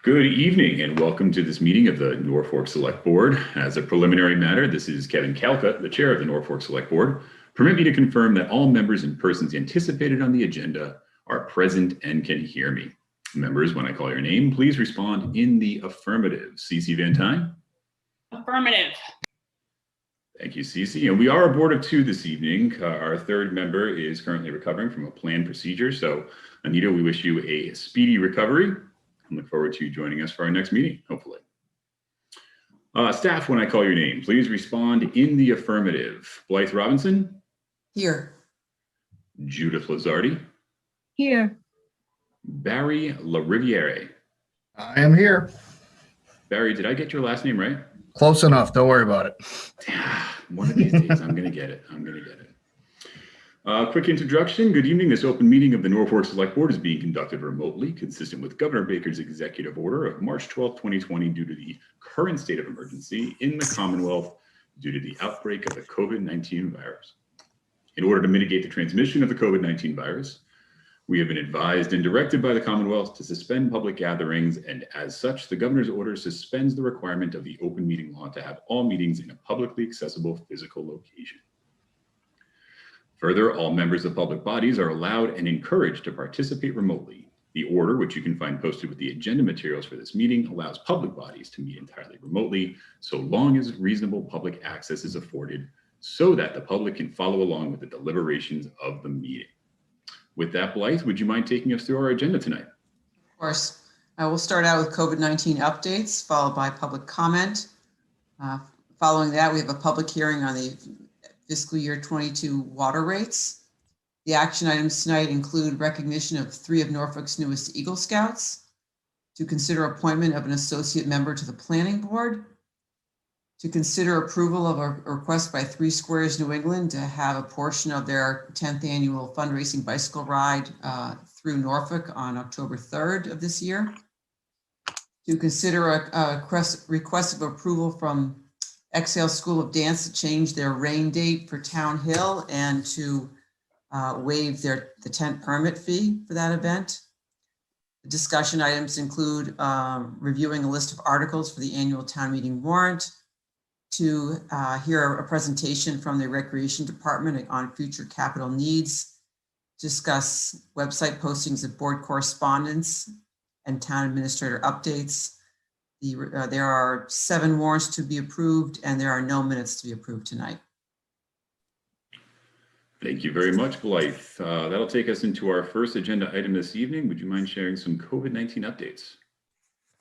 Good evening and welcome to this meeting of the Norfolk Select Board. As a preliminary matter, this is Kevin Calcutt, the chair of the Norfolk Select Board. Permit me to confirm that all members and persons anticipated on the agenda are present and can hear me. Members, when I call your name, please respond in the affirmative. Cece Van Tine? Affirmative. Thank you, Cece. And we are a board of two this evening. Our third member is currently recovering from a planned procedure. So, Anita, we wish you a speedy recovery and look forward to you joining us for our next meeting, hopefully. Staff, when I call your name, please respond in the affirmative. Blythe Robinson? Here. Judith Lazardi? Here. Barry LaRiviere? I am here. Barry, did I get your last name right? Close enough. Don't worry about it. One of these days, I'm going to get it. I'm going to get it. Quick introduction. Good evening. This open meeting of the Norfolk Select Board is being conducted remotely, consistent with Governor Baker's executive order of March 12, 2020, due to the current state of emergency in the Commonwealth due to the outbreak of the COVID-19 virus. In order to mitigate the transmission of the COVID-19 virus, we have been advised and directed by the Commonwealth to suspend public gatherings, and as such, the governor's order suspends the requirement of the open meeting law to have all meetings in a publicly accessible physical location. Further, all members of public bodies are allowed and encouraged to participate remotely. The order, which you can find posted with the agenda materials for this meeting, allows public bodies to meet entirely remotely, so long as reasonable public access is afforded so that the public can follow along with the deliberations of the meeting. With that, Blythe, would you mind taking us through our agenda tonight? Of course. I will start out with COVID-19 updates, followed by public comment. Following that, we have a public hearing on the fiscal year 22 water rates. The action items tonight include recognition of 3 of Norfolk's newest Eagle Scouts, to consider appointment of an associate member to the planning board, to consider approval of a request by 3 Squares New England to have a portion of their 10th annual fundraising bicycle ride through Norfolk on October 3rd of this year, to consider a request of approval from Exhale School of Dance to change their rain date for Town Hill and to waive the tent permit fee for that event. The discussion items include reviewing a list of articles for the annual town meeting warrant, to hear a presentation from the Recreation Department on future capital needs, discuss website postings of board correspondence and town administrator updates. There are 7 warrants to be approved, and there are no minutes to be approved tonight. Thank you very much, Blythe. That'll take us into our first agenda item this evening. Would you mind sharing some COVID-19 updates?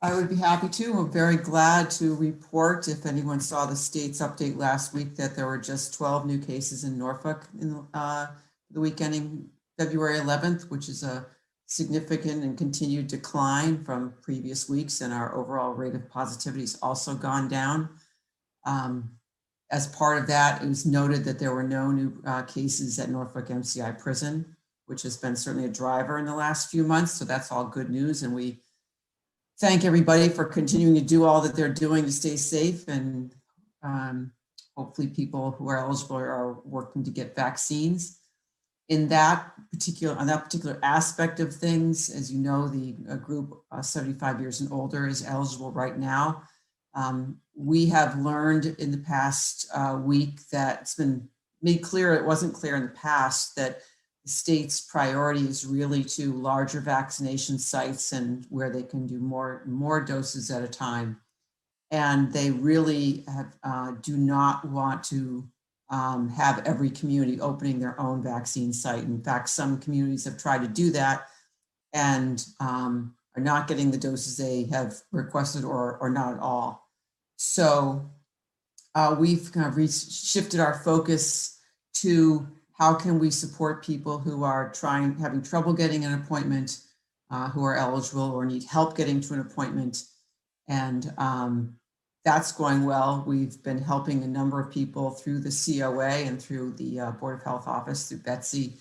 I would be happy to. I'm very glad to report, if anyone saw the state's update last week, that there were just 12 new cases in Norfolk in the week ending February 11th, which is a significant and continued decline from previous weeks, and our overall rate of positivity has also gone down. As part of that, it was noted that there were no new cases at Norfolk MCI Prison, which has been certainly a driver in the last few months, so that's all good news, and we thank everybody for continuing to do all that they're doing to stay safe, and hopefully people who are eligible are working to get vaccines. On that particular aspect of things, as you know, the group 75 years and older is eligible right now. We have learned in the past week that it's been made clear, it wasn't clear in the past, that the state's priority is really to larger vaccination sites and where they can do more doses at a time. And they really do not want to have every community opening their own vaccine site. In fact, some communities have tried to do that and are not getting the doses they have requested or not at all. So we've kind of shifted our focus to how can we support people who are having trouble getting an appointment, who are eligible or need help getting to an appointment. And that's going well. We've been helping a number of people through the COA and through the Board of Health office, through Betsy,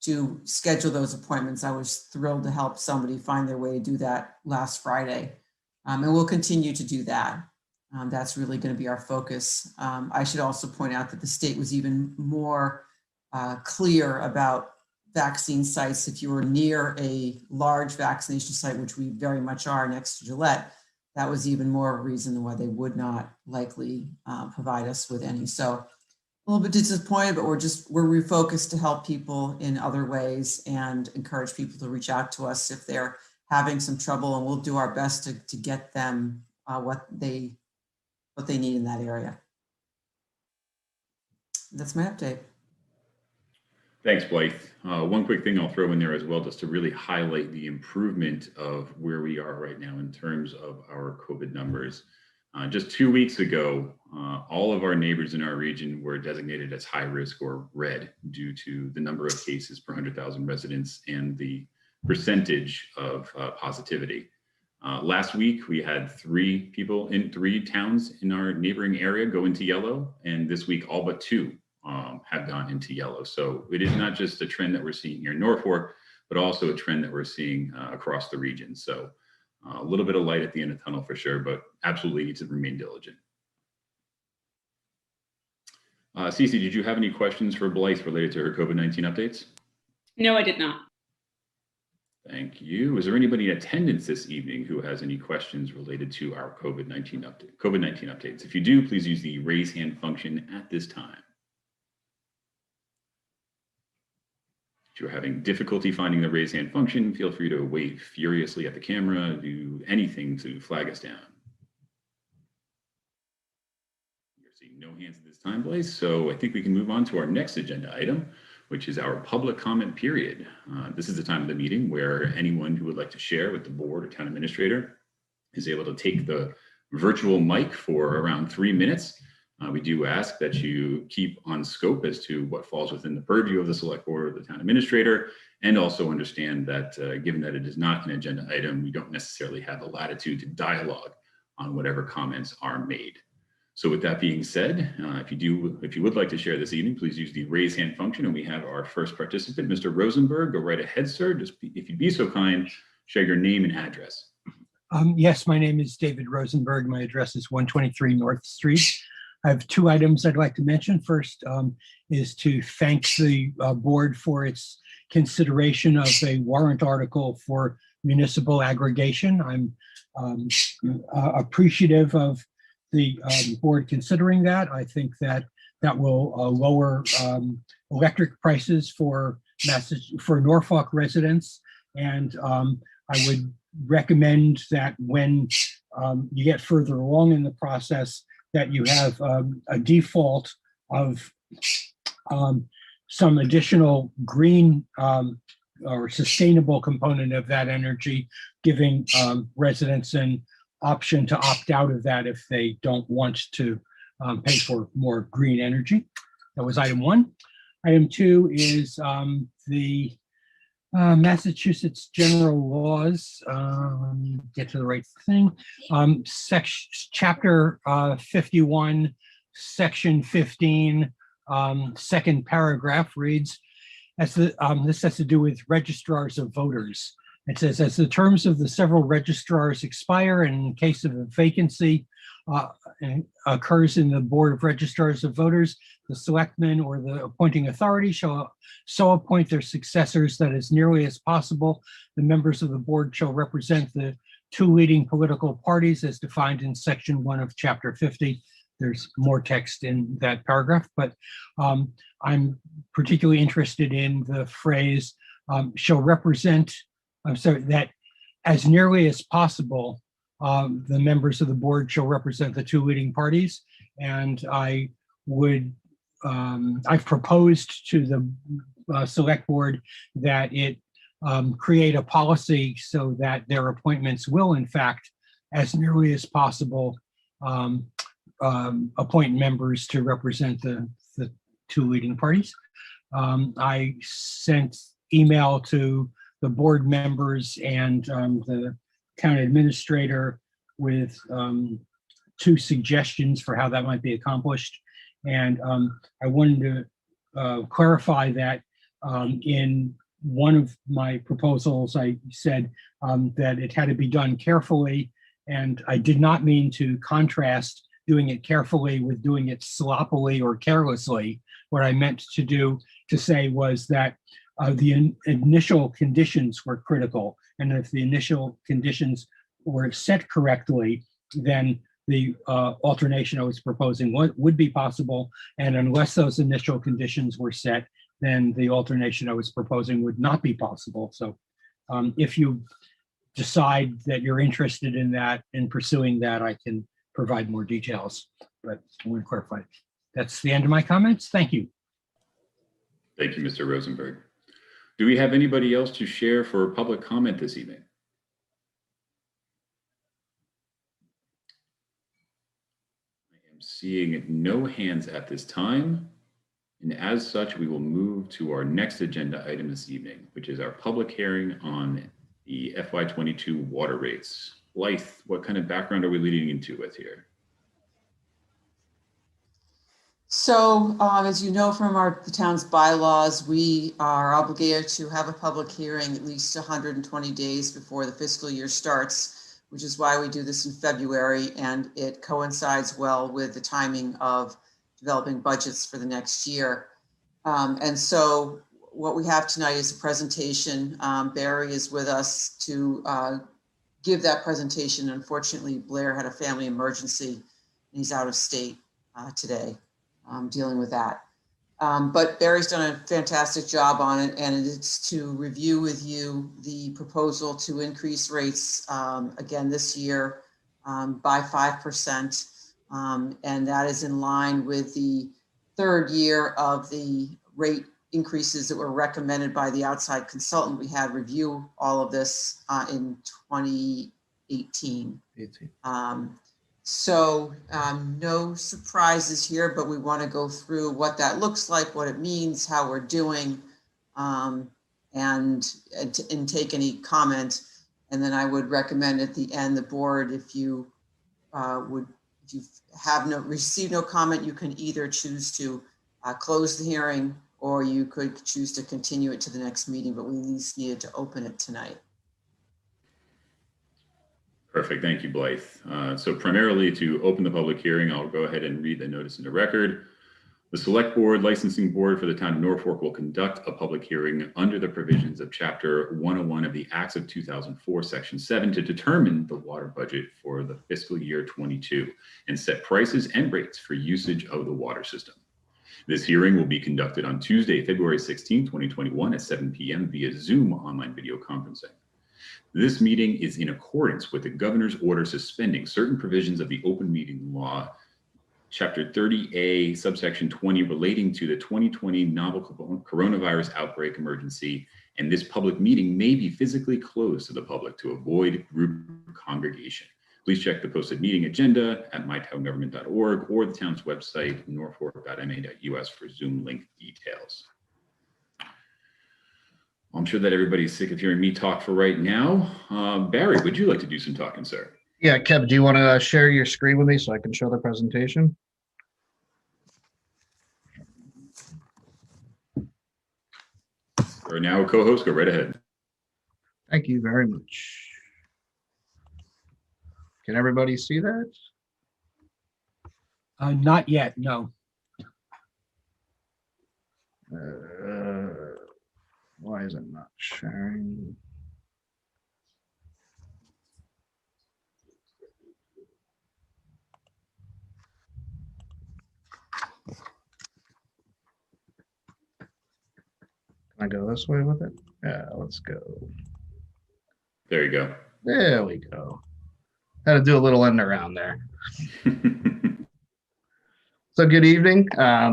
to schedule those appointments. I was thrilled to help somebody find their way to do that last Friday. And we'll continue to do that. That's really going to be our focus. I should also point out that the state was even more clear about vaccine sites, if you were near a large vaccination site, which we very much are next to Gillette, that was even more reason why they would not likely provide us with any. So a little bit disappointed, but we're refocused to help people in other ways and encourage people to reach out to us if they're having some trouble, and we'll do our best to get them what they need in that area. That's my update. Thanks, Blythe. One quick thing I'll throw in there as well, just to really highlight the improvement of where we are right now in terms of our COVID numbers. Just 2 weeks ago, all of our neighbors in our region were designated as high risk or red due to the number of cases per 100,000 residents and the percentage of positivity. Last week, we had 3 people in 3 towns in our neighboring area go into yellow, and this week, all but 2 have gone into yellow. So it is not just a trend that we're seeing here in Norfolk, but also a trend that we're seeing across the region. So a little bit of light at the end of the tunnel for sure, but absolutely need to remain diligent. Cece, did you have any questions for Blythe related to her COVID-19 updates? No, I did not. Thank you. Is there anybody in attendance this evening who has any questions related to our COVID-19 updates? If you do, please use the raise hand function at this time. If you're having difficulty finding the raise hand function, feel free to wave furiously at the camera, do anything to flag us down. We're seeing no hands at this time, Blaze, so I think we can move on to our next agenda item, which is our public comment period. This is the time of the meeting where anyone who would like to share with the board or town administrator is able to take the virtual mic for around 3 minutes. We do ask that you keep on scope as to what falls within the purview of the select board or the town administrator, and also understand that given that it is not an agenda item, we don't necessarily have the latitude to dialogue on whatever comments are made. So with that being said, if you would like to share this evening, please use the raise hand function, and we have our first participant, Mr. Rosenberg. Go right ahead, sir. Just if you'd be so kind, share your name and address. Yes, my name is David Rosenberg. My address is 123 North Street. I have 2 items I'd like to mention. First is to thank the board for its consideration of a warrant article for municipal aggregation. I'm appreciative of the board considering that. I think that will lower electric prices for Norfolk residents, and I would recommend that when you get further along in the process, that you have a default of some additional green or sustainable component of that energy, giving residents an option to opt out of that if they don't want to pay for more green energy. That was item 1. Item 2 is the Massachusetts general laws. Let me get to the right thing. Chapter 51, section 15, second paragraph reads, this has to do with registrars of voters. It says, as the terms of the several registrars expire, and in case of a vacancy occurs in the Board of Registrars of Voters, the selectmen or the appointing authority shall so appoint their successors that as nearly as possible, the members of the board shall represent the 2 leading political parties as defined in section 1 of chapter 50. There's more text in that paragraph, but I'm particularly interested in the phrase shall represent, that as nearly as possible, the members of the board shall represent the 2 leading parties. And I would, I've proposed to the select board that it create a policy so that their appointments will, in fact, as nearly as possible, appoint members to represent the 2 leading parties. I sent email to the board members and the town administrator with 2 suggestions for how that might be accomplished. And I wanted to clarify that in one of my proposals, I said that it had to be done carefully. And I did not mean to contrast doing it carefully with doing it sloppily or carelessly. What I meant to say was that initial conditions were critical. And if the initial conditions were set correctly, then the alternation I was proposing would be possible. And unless those initial conditions were set, then the alternation I was proposing would not be possible. So if you decide that you're interested in that and pursuing that, I can provide more details, but I want to clarify. That's the end of my comments. Thank you. Thank you, Mr. Rosenberg. Do we have anybody else to share for public comment this evening? I am seeing no hands at this time. And as such, we will move to our next agenda item this evening, which is our public hearing on the FY22 water rates. Blythe, what kind of background are we leading into with here? So as you know from the town's bylaws, we are obligated to have a public hearing at least 120 days before the fiscal year starts, which is why we do this in February, and it coincides well with the timing of developing budgets for the next year. And so what we have tonight is a presentation. Barry is with us to give that presentation. Unfortunately, Blair had a family emergency and he's out of state today. Dealing with that. But Barry's done a fantastic job on it, and it's to review with you the proposal to increase rates again this year by 5%. And that is in line with the third year of the rate increases that were recommended by the outside consultant. We had review all of this in 2018. So no surprises here, but we want to go through what that looks like, what it means, how we're doing, and take any comment. And then I would recommend at the end, the board, if you receive no comment, you can either choose to close the hearing, or you could choose to continue it to the next meeting, but we at least needed to open it tonight. Perfect. Thank you, Blythe. So primarily to open the public hearing, I'll go ahead and read the notice into record. The Select Board Licensing Board for the Town of Norfolk will conduct a public hearing under the provisions of Chapter 101 of the Acts of 2004, Section 7, to determine the water budget for the fiscal year 22 and set prices and rates for usage of the water system. This hearing will be conducted on Tuesday, February 16, 2021 at 7 p.m. via Zoom online video conferencing. This meeting is in accordance with the governor's order suspending certain provisions of the open meeting law, Chapter 30A, subsection 20, relating to the 2020 novel coronavirus outbreak emergency, and this public meeting may be physically closed to the public to avoid group congregation. Please check the posted meeting agenda at mytowngovernment.org or the town's website, norfolk.ma.us, for Zoom link details. I'm sure that everybody's sick of hearing me talk for right now. Barry, would you like to do some talking, sir? Yeah, Kev, do you want to share your screen with me so I can show the presentation? Or now a co-host, go right ahead. Thank you very much. Can everybody see that? Not yet, no. Why is it not sharing? Can I go this way with it? Yeah, let's go. There you go. There we go. Had to do a little end around there. So good evening.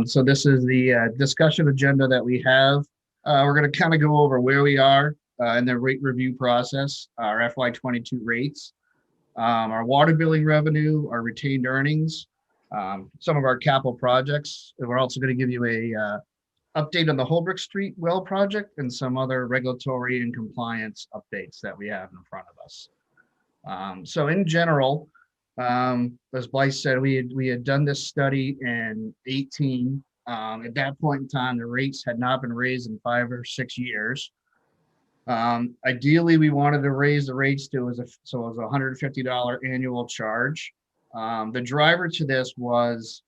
So this is the discussion agenda that we have. We're going to kind of go over where we are in the rate review process, our FY22 rates, our water billing revenue, our retained earnings, some of our capital projects. And we're also going to give you a update on the Holberg Street well project and some other regulatory and compliance updates that we have in front of us. So in general, as Blythe said, we had done this study in 18. At that point in time, the rates had not been raised in 5 or 6 years. Ideally, we wanted to raise the rates so it was a $150 annual charge. The driver to this was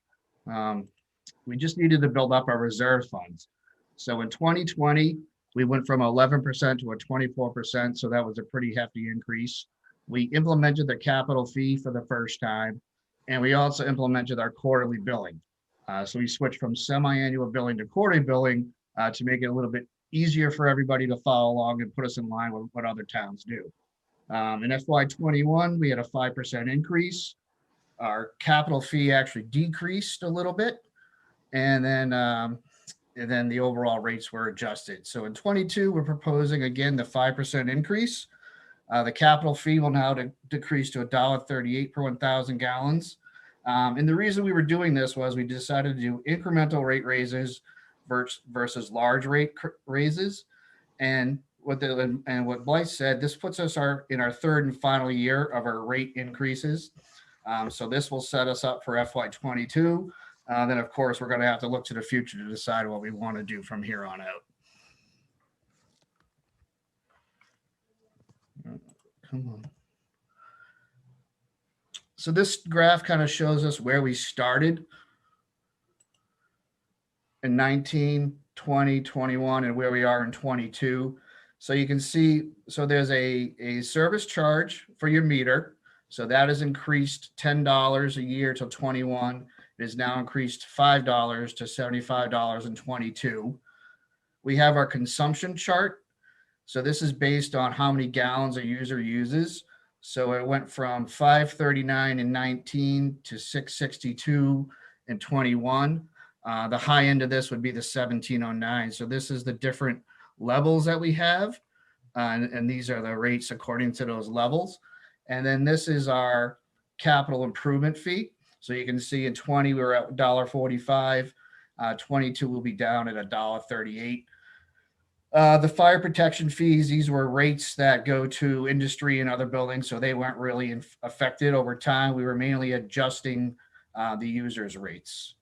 we just needed to build up our reserve funds. So in 2020, We went from 11% to a 24%, so that was a pretty hefty increase. We implemented the capital fee for the first time, and we also implemented our quarterly billing. So we switched from semi-annual billing to quarterly billing to make it a little bit easier for everybody to follow along and put us in line with what other towns do. In FY21, we had a 5% increase. Our capital fee actually decreased a little bit, and then the overall rates were adjusted. So in 22, we're proposing again the 5% increase. The capital fee will now decrease to $1.38 per 1,000 gallons. And the reason we were doing this was we decided to do incremental rate raises versus large rate raises. And what Blythe said, this puts us in our third and final year of our rate increases. So this will set us up for FY22. Then, of course, we're going to have to look to the future to decide what we want to do from here on out. Come on. So this graph kind of shows us where we started in 19, 20, 21, and where we are in 22. So you can see, so there's a service charge for your meter. So that has increased $10 a year till 21. It is now increased $5 to $75.22. We have our consumption chart. So this is based on how many gallons a user uses. So it went from 539 in 19 to 662 in 21. The high end of this would be the 1709. So this is the different levels that we have. And these are the rates according to those levels. And then this is our capital improvement fee. So you can see in 20, we were at $1.45. 22 will be down at $1.38. The fire protection fees, these were rates that go to industry and other buildings, so they weren't really affected over time. We were mainly adjusting the users' rates.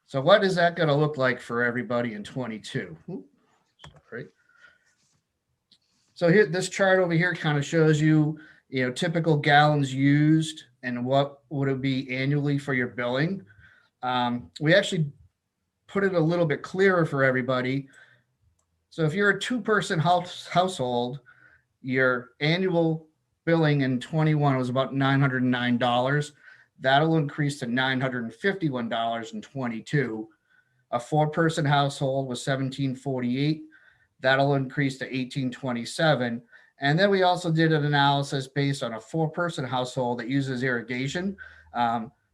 So what is that going to look like for everybody in 22? Sorry. So here, this chart over here kind of shows you, typical gallons used and what would it be annually for your billing. We actually put it a little bit clearer for everybody. So if you're a two-person household, your annual billing in 21 was about $909. That'll increase to $951 in 22. A four-person household was $1,748. That'll increase to $1,827. And then we also did an analysis based on a four-person household that uses irrigation.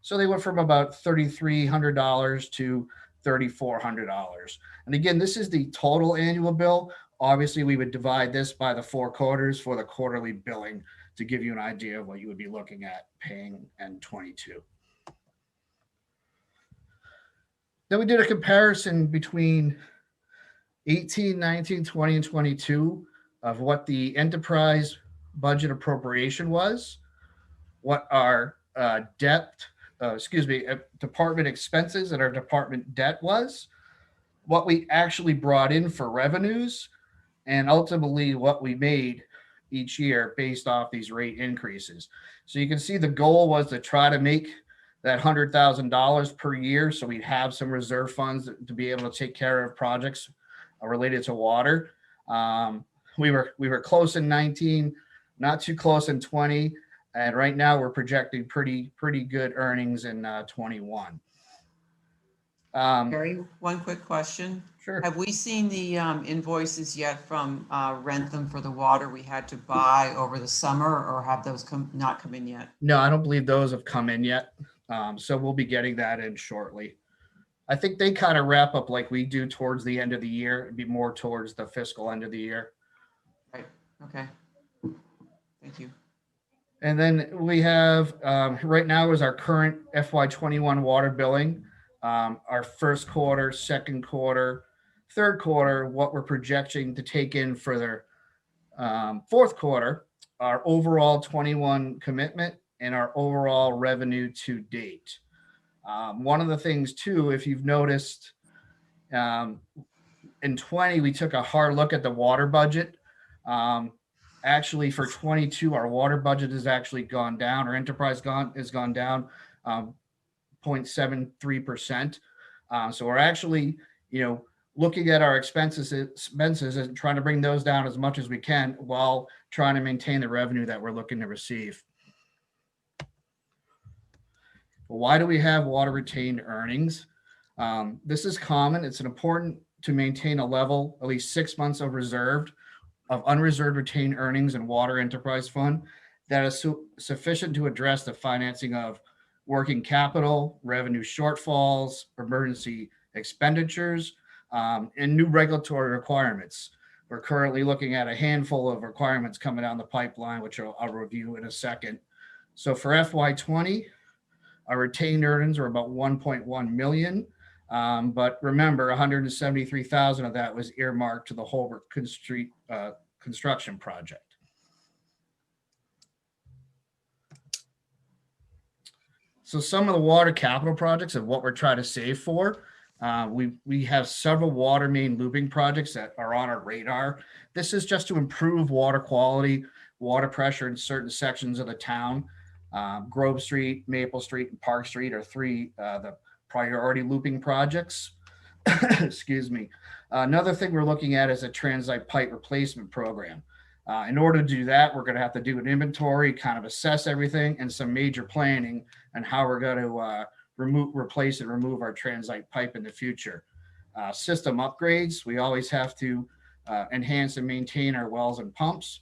So they went from about $3,300 to $3,400. And again, this is the total annual bill. Obviously, we would divide this by the 4 quarters for the quarterly billing to give you an idea of what you would be looking at paying in 22. Then we did a comparison between 18, 19, 20, and 22 of what the enterprise budget appropriation was, what our department expenses and our department debt was, what we actually brought in for revenues, and ultimately what we made each year based off these rate increases. So you can see the goal was to try to make that $100,000 per year, so we'd have some reserve funds to be able to take care of projects related to water. We were close in 19, not too close in 20, and right now we're projecting pretty good earnings in 21. Barry, one quick question. Sure. Have we seen the invoices yet from Rentham for the water we had to buy over the summer, or have those not come in yet? No, I don't believe those have come in yet. So we'll be getting that in shortly. I think they kind of wrap up like we do towards the end of the year. It'd be more towards the fiscal end of the year. Right. Okay. Thank you. And then we have right now is our current FY21 water billing. Our first quarter, second quarter, third quarter, what we're projecting to take in for the fourth quarter, our overall 21 commitment and our overall revenue to date. One of the things too, if you've noticed, in 20, we took a hard look at the water budget. Actually for 22, our water budget has actually gone down. Our enterprise has gone down 0.73%. So we're actually, looking at our expenses and trying to bring those down as much as we can while trying to maintain the revenue that we're looking to receive. Why do we have water retained earnings? This is common. It's important to maintain a level, at least 6 months of unreserved retained earnings and water enterprise fund that is sufficient to address the financing of working capital, revenue shortfalls, emergency expenditures, and new regulatory requirements. We're currently looking at a handful of requirements coming down the pipeline, which I'll review in a second. So for FY20, our retained earnings are about 1.1 million. But remember, 173,000 of that was earmarked to the Holberg construction project. So some of the water capital projects of what we're trying to save for, we have several water main looping projects that are on our radar. This is just to improve water quality, water pressure in certain sections of the town. Grove Street, Maple Street, and Park Street are three the priority looping projects. Excuse me. Another thing we're looking at is a transite pipe replacement program. In order to do that, we're going to have to do an inventory, kind of assess everything, and some major planning on how we're going to replace and remove our transite pipe in the future. System upgrades, we always have to enhance and maintain our wells and pumps.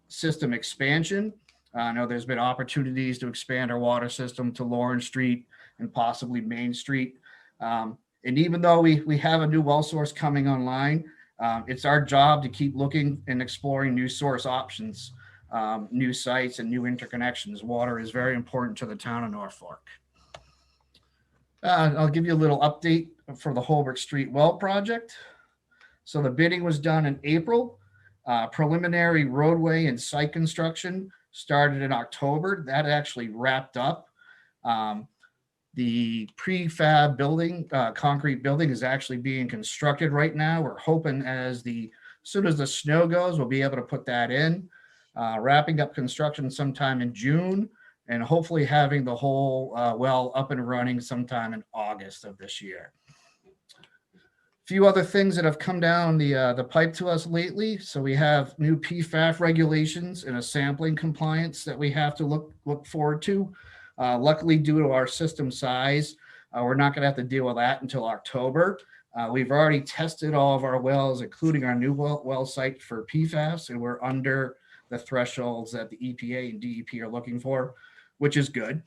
System expansion, I know there's been opportunities to expand our water system to Lawrence Street and possibly Main Street. And even though we have a new well source coming online, it's our job to keep looking and exploring new source options, new sites, and new interconnections. Water is very important to the town of Norfolk. I'll give you a little update for the Holberg Street well project. So the bidding was done in April. Preliminary roadway and site construction started in October. That actually wrapped up. The prefab building, concrete building, is actually being constructed right now. We're hoping as soon as the snow goes, we'll be able to put that in. Wrapping up construction sometime in June, and hopefully having the whole well up and running sometime in August of this year. A few other things that have come down the pipe to us lately. So we have new PFAS regulations and a sampling compliance that we have to look forward to. Luckily, due to our system size, we're not going to have to deal with that until October. We've already tested all of our wells, including our new well site for PFAS, and we're under the thresholds that the EPA and DEP are looking for, which is good.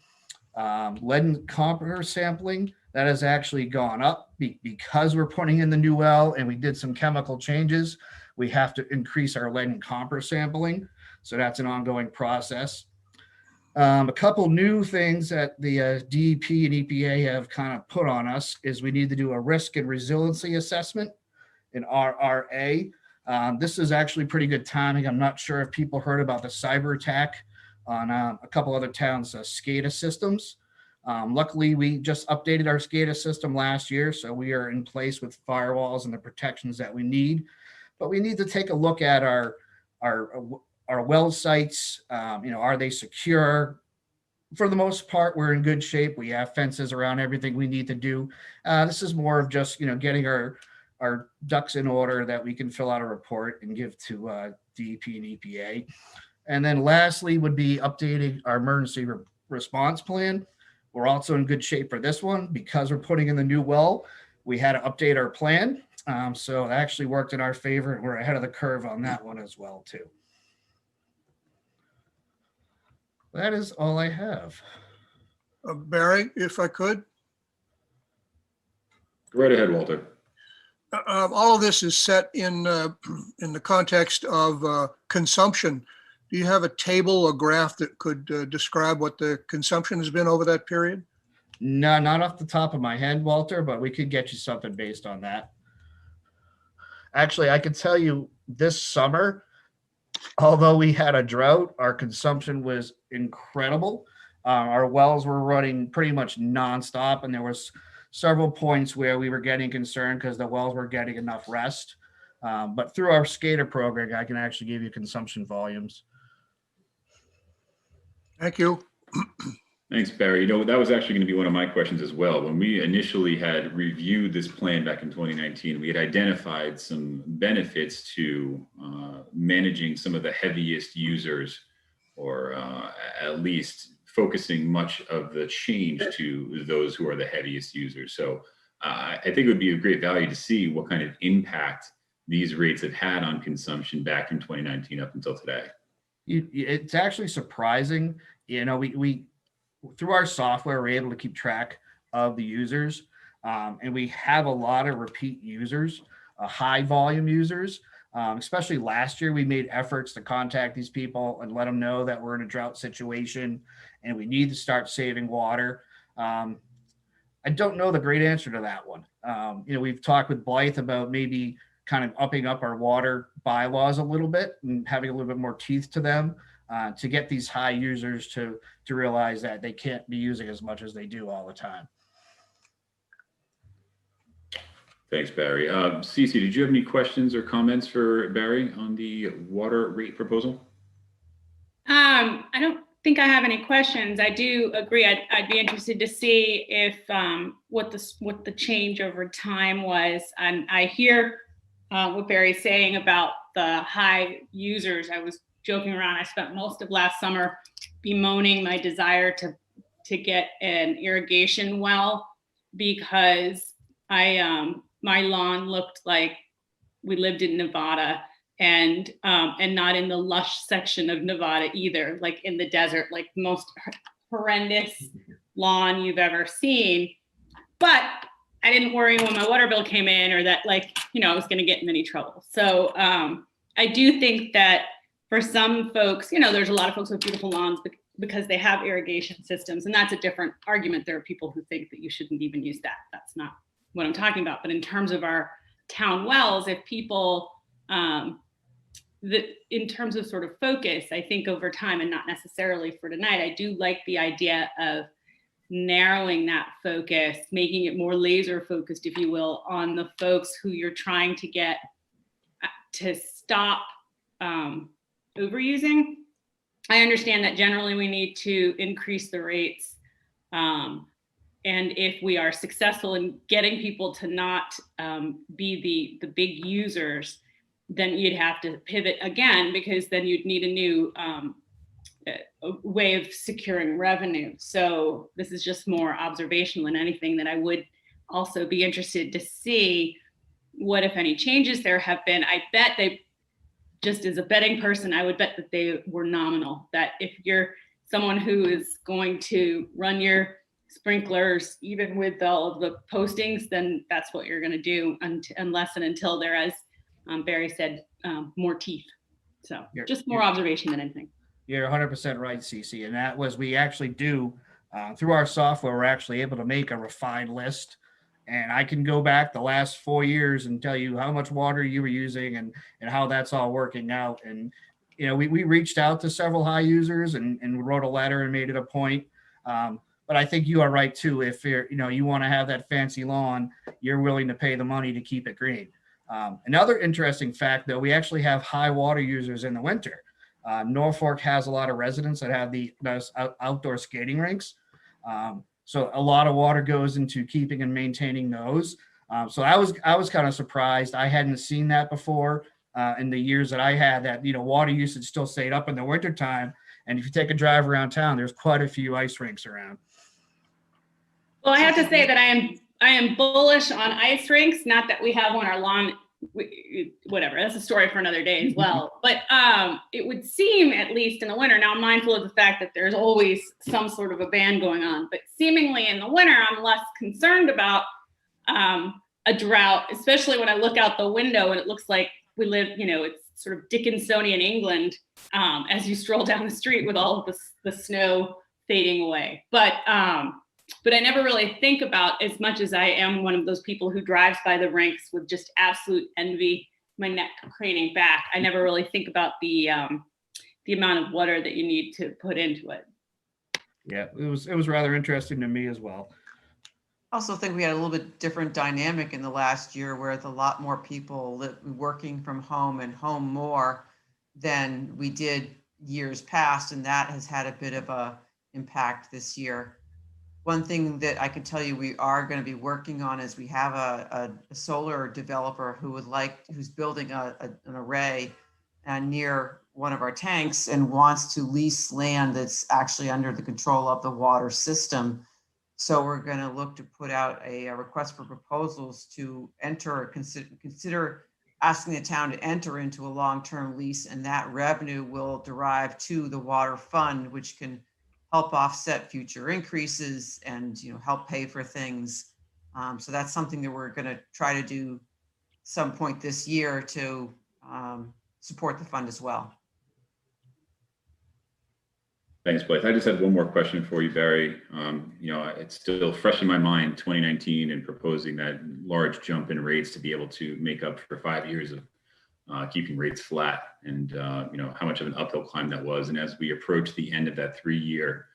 Lead and copper sampling, that has actually gone up because we're putting in the new well and we did some chemical changes. We have to increase our lead and copper sampling. So that's an ongoing process. A couple new things that the DEP and EPA have kind of put on us is we need to do a risk and resiliency assessment, an RRA. This is actually pretty good timing. I'm not sure if people heard about the cyber attack on a couple other towns' SCADA systems. Luckily, we just updated our SCADA system last year, so we are in place with firewalls and the protections that we need. But we need to take a look at our well sites. Are they secure? For the most part, we're in good shape. We have fences around everything we need to do. This is more of just getting our ducks in order that we can fill out a report and give to DEP and EPA. And then lastly would be updating our emergency response plan. We're also in good shape for this one because we're putting in the new well. We had to update our plan. So it actually worked in our favor, and we're ahead of the curve on that one as well, too. That is all I have. Barry, if I could. Go right ahead, Walter. All of this is set in the context of consumption. Do you have a table or graph that could describe what the consumption has been over that period? No, not off the top of my head, Walter, but we could get you something based on that. Actually, I could tell you this summer, although we had a drought, our consumption was incredible. Our wells were running pretty much nonstop, and there was several points where we were getting concerned because the wells were getting enough rest. But through our SCADA program, I can actually give you consumption volumes. Thank you. Thanks, Barry. You know, that was actually going to be one of my questions as well. When we initially had reviewed this plan back in 2019, we had identified some benefits to managing some of the heaviest users, or at least focusing much of the change to those who are the heaviest users. So I think it would be of great value to see what kind of impact these rates have had on consumption back in 2019 up until today. It's actually surprising. You know, we through our software, we're able to keep track of the users. And we have a lot of repeat users, high volume users. Especially last year, we made efforts to contact these people and let them know that we're in a drought situation and we need to start saving water. I don't know the great answer to that one. You know, we've talked with Blythe about maybe kind of upping up our water bylaws a little bit and having a little bit more teeth to them to get these high users to realize that they can't be using as much as they do all the time. Thanks, Barry. Cece, did you have any questions or comments for Barry on the water rate proposal? I don't think I have any questions. I do agree. I'd be interested to see if what the change over time was. And I hear what Barry's saying about the high users. I was joking around. I spent most of last summer bemoaning my desire to get an irrigation well because my lawn looked like we lived in Nevada and not in the lush section of Nevada either, like in the desert, like the most horrendous lawn you've ever seen. But I didn't worry when my water bill came in or that, like, you know, I was going to get in any trouble. So I do think that for some folks, you know, there's a lot of folks with beautiful lawns because they have irrigation systems, and that's a different argument. There are people who think that you shouldn't even use that. That's not what I'm talking about. But in terms of our town wells, if people, in terms of sort of focus, I think over time, and not necessarily for tonight, I do like the idea of narrowing that focus, making it more laser focused, if you will, on the folks who you're trying to get to stop overusing. I understand that generally we need to increase the rates. And if we are successful in getting people to not be the big users, then you'd have to pivot again, because then you'd need a new way of securing revenue. So this is just more observational than anything, that I would also be interested to see what, if any, changes there have been. I bet they, just as a betting person, I would bet that they were nominal, that if you're someone who is going to run your sprinklers, even with all of the postings, then that's what you're going to do unless and until there, as Barry said, more teeth. So just more observation than anything. You're 100% right, Cece. And that was, we actually do, through our software, we're actually able to make a refined list. And I can go back the last 4 years and tell you how much water you were using and how that's all working out. And, you know, we reached out to several high users and wrote a letter and made it a point. But I think you are right too. If you're, you know, you want to have that fancy lawn, you're willing to pay the money to keep it green. Another interesting fact, though, we actually have high water users in the winter. Norfolk has a lot of residents that have those outdoor skating rinks. So a lot of water goes into keeping and maintaining those. So I was kind of surprised. I hadn't seen that before in the years that I had, that, you know, water usage still stayed up in the wintertime. And if you take a drive around town, there's quite a few ice rinks around. Well, I have to say that I am bullish on ice rinks. Not that we have on our lawn, whatever. That's a story for another day as well. But it would seem, at least in the winter, now I'm mindful of the fact that there's always some sort of a ban going on, but seemingly in the winter, I'm less concerned about a drought, especially when I look out the window and it looks like we live, you know, it's sort of Dickinsonian England as you stroll down the street with all of the snow fading away. But I never really think about, as much as I am one of those people who drives by the rinks with just absolute envy, my neck craning back, I never really think about the amount of water that you need to put into it. Yeah, it was rather interesting to me as well. I also think we had a little bit different dynamic in the last year, where a lot more people working from home and home more than we did years past, and that has had a bit of a impact this year. One thing that I can tell you we are going to be working on is we have a solar developer who's building an array near one of our tanks and wants to lease land that's actually under the control of the water system. So we're going to look to put out a request for proposals to consider asking the town to enter into a long-term lease, and that revenue will derive to the water fund, which can help offset future increases and help pay for things. So that's something that we're going to try to do some point this year to support the fund as well. Thanks, Blythe. I just had one more question for you, Barry. It's still fresh in my mind, 2019, and proposing that large jump in rates to be able to make up for 5 years of keeping rates flat, and how much of an uphill climb that was. And as we approach the end of that 3-year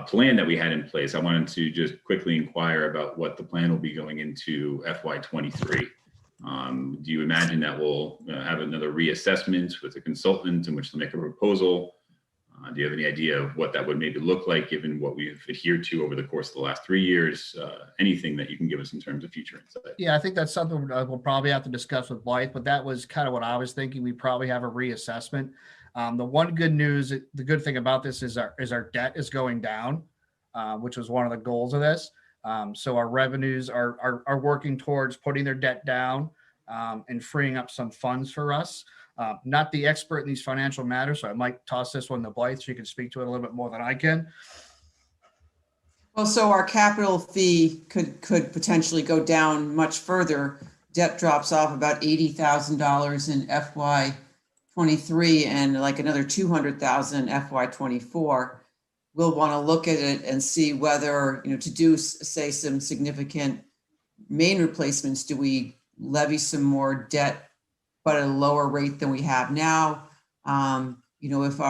plan that we had in place, I wanted to just quickly inquire about what the plan will be going into FY23. Do you imagine that we'll have another reassessment with a consultant in which to make a proposal? Do you have any idea of what that would maybe look like given what we've adhered to over the course of the last 3 years? Anything that you can give us in terms of future insight? Yeah, I think that's something we'll probably have to discuss with Blythe, but that was kind of what I was thinking. We probably have a reassessment. The one good news, the good thing about this is our debt is going down, which was one of the goals of this. So our revenues are working towards putting their debt down and freeing up some funds for us. Not the expert in these financial matters, so I might toss this one to Blythe so you can speak to it a little bit more than I can. Well, so our capital fee could potentially go down much further. Debt drops off about $80,000 in FY23 and like another $200,000 in FY24. We'll want to look at it and see whether, to do, say, some significant main replacements, do we levy some more debt but at a lower rate than we have now? If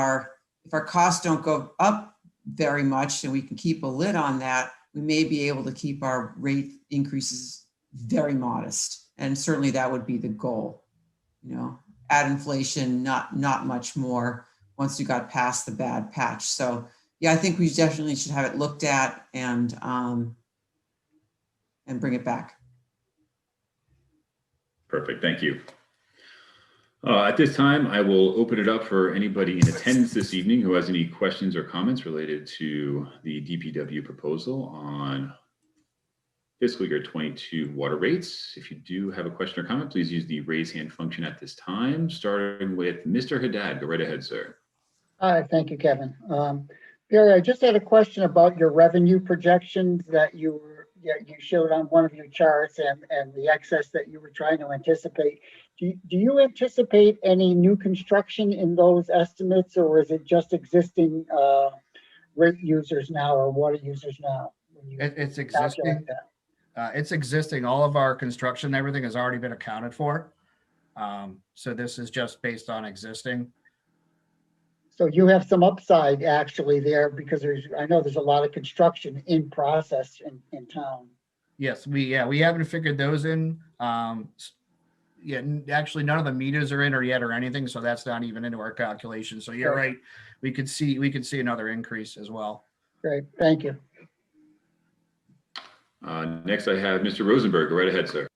our costs don't go up very much and we can keep a lid on that, we may be able to keep our rate increases very modest. And certainly that would be the goal, at inflation, not much more once you got past the bad patch. So yeah, I think we definitely should have it looked at and bring it back. Perfect, thank you. At this time, I will open it up for anybody in attendance this evening who has any questions or comments related to the DPW proposal on fiscal year 22 water rates. If you do have a question or comment, please use the raise hand function at this time, starting with Mr. Haddad. Go right ahead, sir. Hi, thank you, Kevin. Barry, I just had a question about your revenue projections that you showed on one of your charts and the excess that you were trying to anticipate. Do you anticipate any new construction in those estimates, or is it just existing rate users now or water users now? It's existing. It's existing. All of our construction, everything has already been accounted for. So this is just based on existing. So you have some upside actually there because I know there's a lot of construction in process in town. Yes, we haven't figured those in. Yeah, actually none of the meters are in or anything, so that's not even into our calculation. So you're right. We could see another increase as well. Great, thank you. Next I have Mr. Rosenberg. Go right ahead, sir.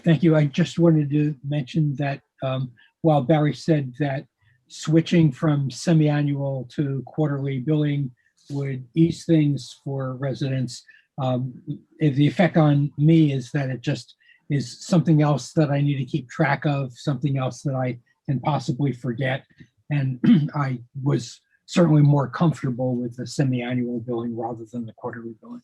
Thank you. I just wanted to mention that while Barry said that switching from semi-annual to quarterly billing would ease things for residents, the effect on me is that it just is something else that I need to keep track of, something else that I can possibly forget. And I was certainly more comfortable with the semi-annual billing rather than the quarterly billing.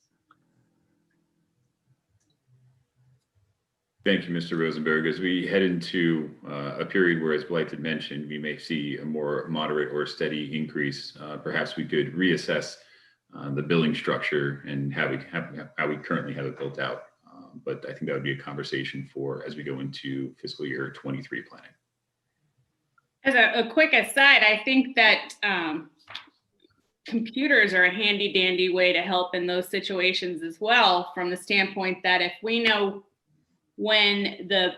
Thank you, Mr. Rosenberg. As we head into a period where, as Blythe had mentioned, we may see a more moderate or steady increase, perhaps we could reassess the billing structure and how we currently have it built out. But I think that would be a conversation for as we go into fiscal year 23 planning. As a quick aside, I think that computers are a handy dandy way to help in those situations as well, from the standpoint that if we know when the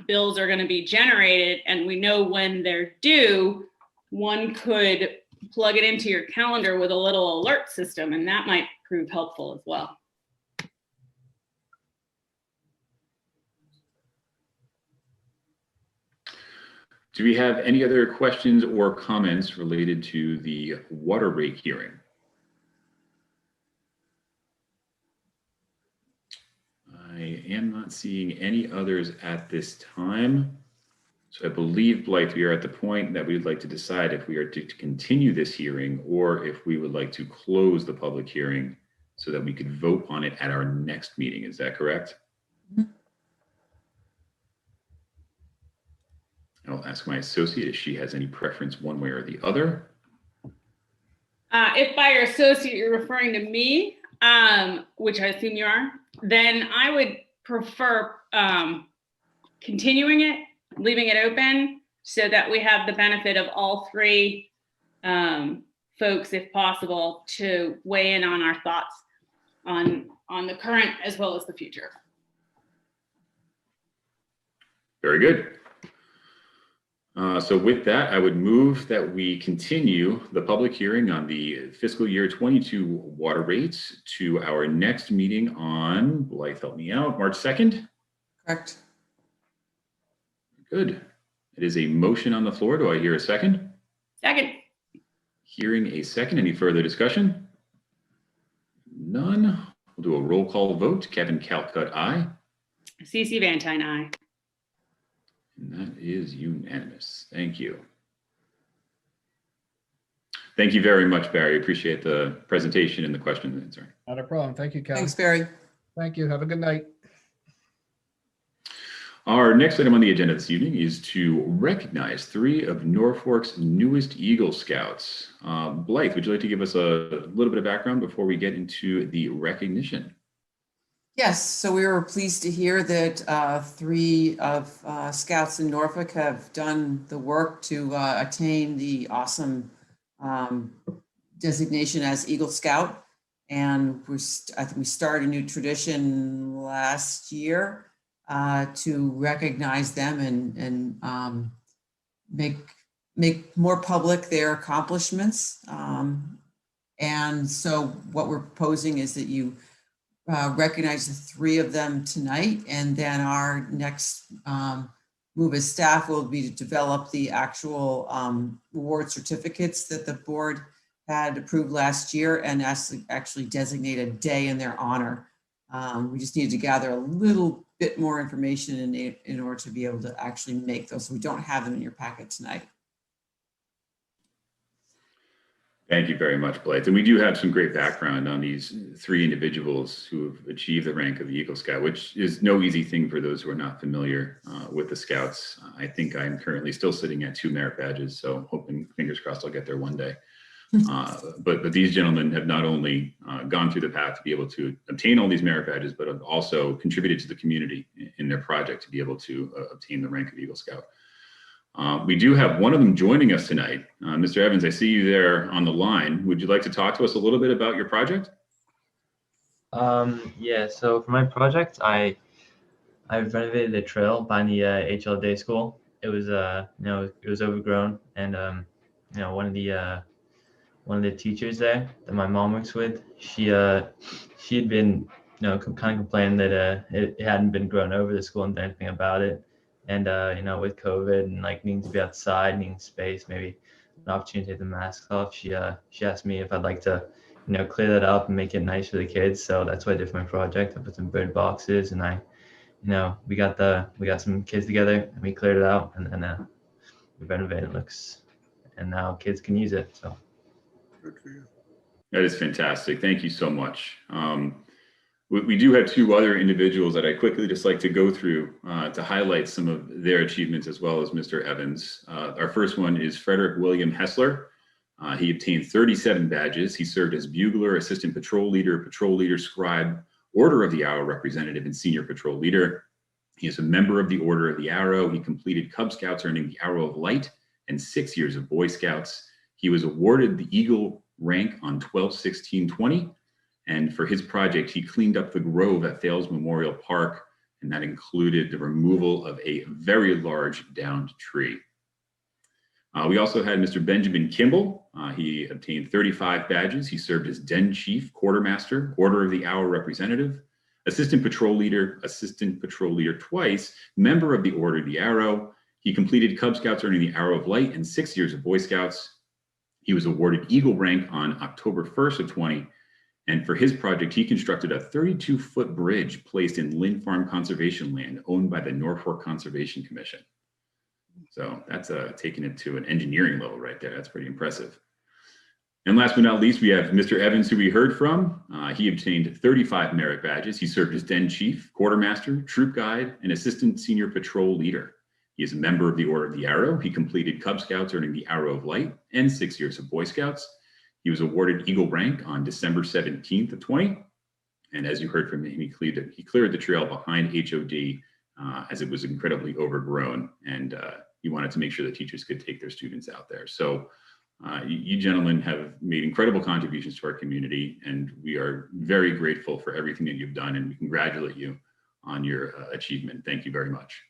bills are going to be generated and we know when they're due, one could plug it into your calendar with a little alert system, and that might prove helpful as well. Do we have any other questions or comments related to the water rate hearing? I am not seeing any others at this time. So I believe, Blythe, we are at the point that we'd like to decide if we are to continue this hearing or if we would like to close the public hearing so that we could vote on it at our next meeting. Is that correct? I'll ask my associate if she has any preference one way or the other. If by your associate you're referring to me, which I assume you are, then I would prefer continuing it, leaving it open so that we have the benefit of all three folks, if possible, to weigh in on our thoughts on the current as well as the future. Very good. So with that, I would move that we continue the public hearing on the fiscal year 22 water rates to our next meeting on, Blythe, help me out, March 2nd? Correct. Good. It is a motion on the floor. Do I hear a second? Second. Hearing a second. Any further discussion? None. We'll do a roll call vote. Kevin Calcutt, aye. CC Van Tine, aye. And that is unanimous. Thank you. Thank you very much, Barry. Appreciate the presentation and the question and answer. Not a problem. Thank you, Kevin. Thanks, Barry. Thank you. Have a good night. Our next item on the agenda this evening is to recognize 3 of Norfolk's newest Eagle Scouts. Blythe, would you like to give us a little bit of background before we get into the recognition? Yes, so we were pleased to hear that 3 of Scouts in Norfolk have done the work to attain the awesome designation as Eagle Scout. And I think we started a new tradition last year to recognize them and make more public their accomplishments. And so what we're proposing is that you recognize the 3 of them tonight, and then our next move as staff will be to develop the actual award certificates that the board had approved last year and actually designate a day in their honor. We just need to gather a little bit more information in order to be able to actually make those. We don't have them in your packet tonight. Thank you very much, Blythe. And we do have some great background on these 3 individuals who have achieved the rank of the Eagle Scout, which is no easy thing for those who are not familiar with the Scouts. I think I'm currently still sitting at 2 merit badges, so hoping, fingers crossed, I'll get there one day. But these gentlemen have not only gone through the path to be able to obtain all these merit badges, but have also contributed to the community in their project to be able to obtain the rank of Eagle Scout. We do have one of them joining us tonight. Mr. Evans, I see you there on the line. Would you like to talk to us a little bit about your project? Yeah, so for my project, I renovated the trail behind the HL Day School. It was it was overgrown, and one of the teachers there that my mom works with, she had been kind of complaining that it hadn't been grown over the school and done anything about it. And with COVID and like needing to be outside, needing space, maybe an opportunity to take the masks off, she asked me if I'd like to clear that up and make it nice for the kids. So that's what I did for my project. I put some bird boxes, and we got some kids together and we cleared it out, and then we renovated it. And now kids can use it. So that is fantastic. Thank you so much. We do have 2 other individuals that I quickly just like to go through to highlight some of their achievements, as well as Mr. Evans. Our first one is Frederick William Hessler. He obtained 37 badges. He served as bugler, assistant patrol leader, scribe, Order of the Arrow representative, and senior patrol leader. He is a member of the Order of the Arrow. He completed Cub Scouts, earning the Arrow of Light, and 6 years of Boy Scouts. He was awarded the Eagle rank on 12/16/20. And for his project, he cleaned up the grove at Thales Memorial Park, and that included the removal of a very large downed tree. We also had Mr. Benjamin Kimball. He obtained 35 badges. He served as Den Chief, Quartermaster, Order of the Hour Representative, Assistant Patrol Leader twice, member of the Order of the Arrow. He completed Cub Scouts earning the Arrow of Light and 6 years of Boy Scouts. He was awarded Eagle rank on October 1st of 20. And for his project, he constructed a 32-foot bridge placed in Lynn Farm Conservation Land owned by the Norfolk Conservation Commission. So that's taking it to an engineering level right there. That's pretty impressive. And last but not least, we have Mr. Evans, who we heard from. He obtained 35 merit badges. He served as Den Chief, Quartermaster, Troop Guide, and Assistant Senior Patrol Leader. He is a member of the Order of the Arrow. He completed Cub Scouts earning the Arrow of Light and 6 years of Boy Scouts. He was awarded Eagle rank on December 17th of 20. And as you heard from him, he cleared the trail behind HOD as it was incredibly overgrown. And he wanted to make sure that teachers could take their students out there. So you gentlemen have made incredible contributions to our community, and we are very grateful for everything that you've done, and we congratulate you on your achievement. Thank you very much.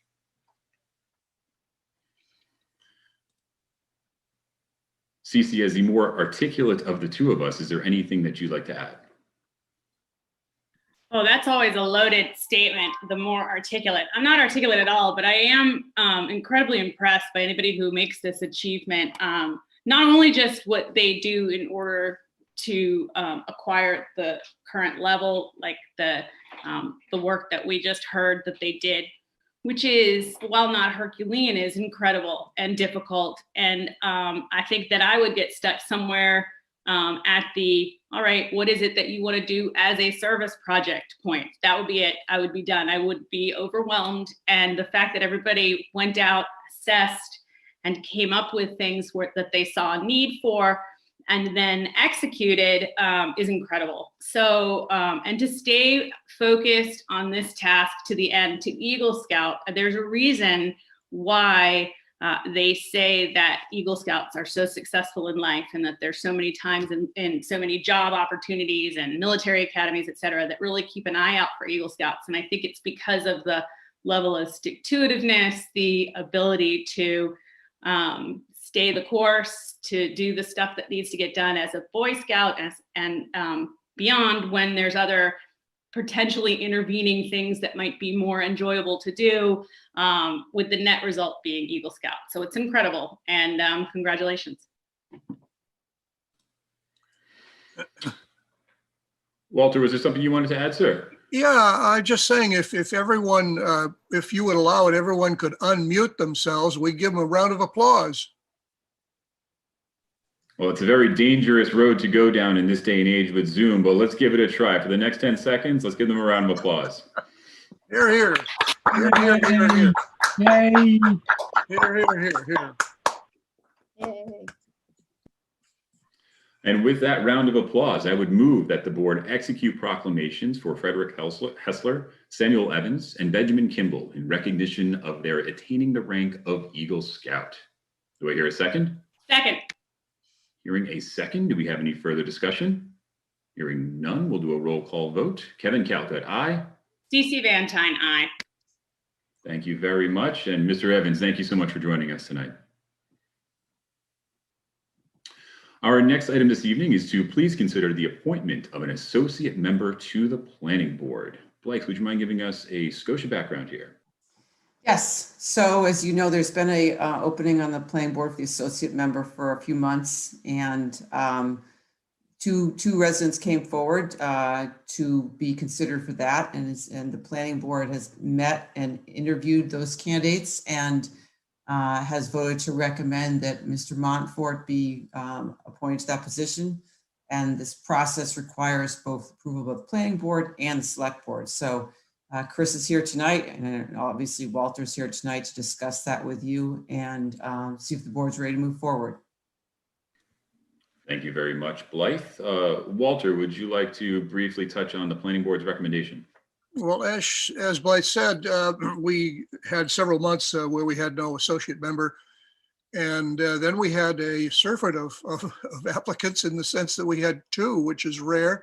Cece, as the more articulate of the two of us, is there anything that you'd like to add? Oh, that's always a loaded statement, the more articulate. I'm not articulate at all, but I am incredibly impressed by anybody who makes this achievement. Not only just what they do in order to acquire the current level, like the work that we just heard that they did, which is, while not Herculean, is incredible and difficult. And I think that I would get stuck somewhere at the, all right, what is it that you want to do as a service project point? That would be it. I would be done. I would be overwhelmed. And the fact that everybody went out, assessed, and came up with things that they saw a need for, and then executed is incredible. So, and to stay focused on this task to the end, to Eagle Scout, there's a reason why they say that Eagle Scouts are so successful in life, and that there's so many times in so many job opportunities and military academies, et cetera, that really keep an eye out for Eagle Scouts. And I think it's because of the level of stick-to-itiveness, the ability to stay the course, to do the stuff that needs to get done as a Boy Scout and beyond, when there's other potentially intervening things that might be more enjoyable to do, with the net result being Eagle Scout. So it's incredible, and congratulations. Walter, was there something you wanted to add, sir? Yeah, I'm just saying, if everyone, if you would allow it, everyone could unmute themselves, we give them a round of applause. Well, it's a very dangerous road to go down in this day and age with Zoom, but let's give it a try. For the next 10 seconds, let's give them a round of applause. Here, here. Here, here, here, here. Yay. Here, here, here, here. Yay. And with that round of applause, I would move that the board execute proclamations for Frederick Hessler, Samuel Evans, and Benjamin Kimball in recognition of their attaining the rank of Eagle Scout. Do I hear a second? Second. Hearing a second, do we have any further discussion? Hearing none, we'll do a roll call vote. Kevin Calcutt, aye. CC Van Tine, aye. Thank you very much. And Mr. Evans, thank you so much for joining us tonight. Our next item this evening is to please consider the appointment of an associate member to the planning board. Blake, would you mind giving us a Scotia background here? Yes, so as you know, there's been a opening on the planning board for the associate member for a few months, and two residents came forward to be considered for that, and the planning board has met and interviewed those candidates and has voted to recommend that Mr. Montfort be appointed to that position. And this process requires both approval of the planning board and the select board. So Chris is here tonight, and obviously Walter's here tonight to discuss that with you and see if the board's ready to move forward. Thank you very much, Blythe. Walter, would you like to briefly touch on the planning board's recommendation? Well, as Blythe said, we had several months where we had no associate member. And then we had a surfeit of applicants, in the sense that we had two, which is rare.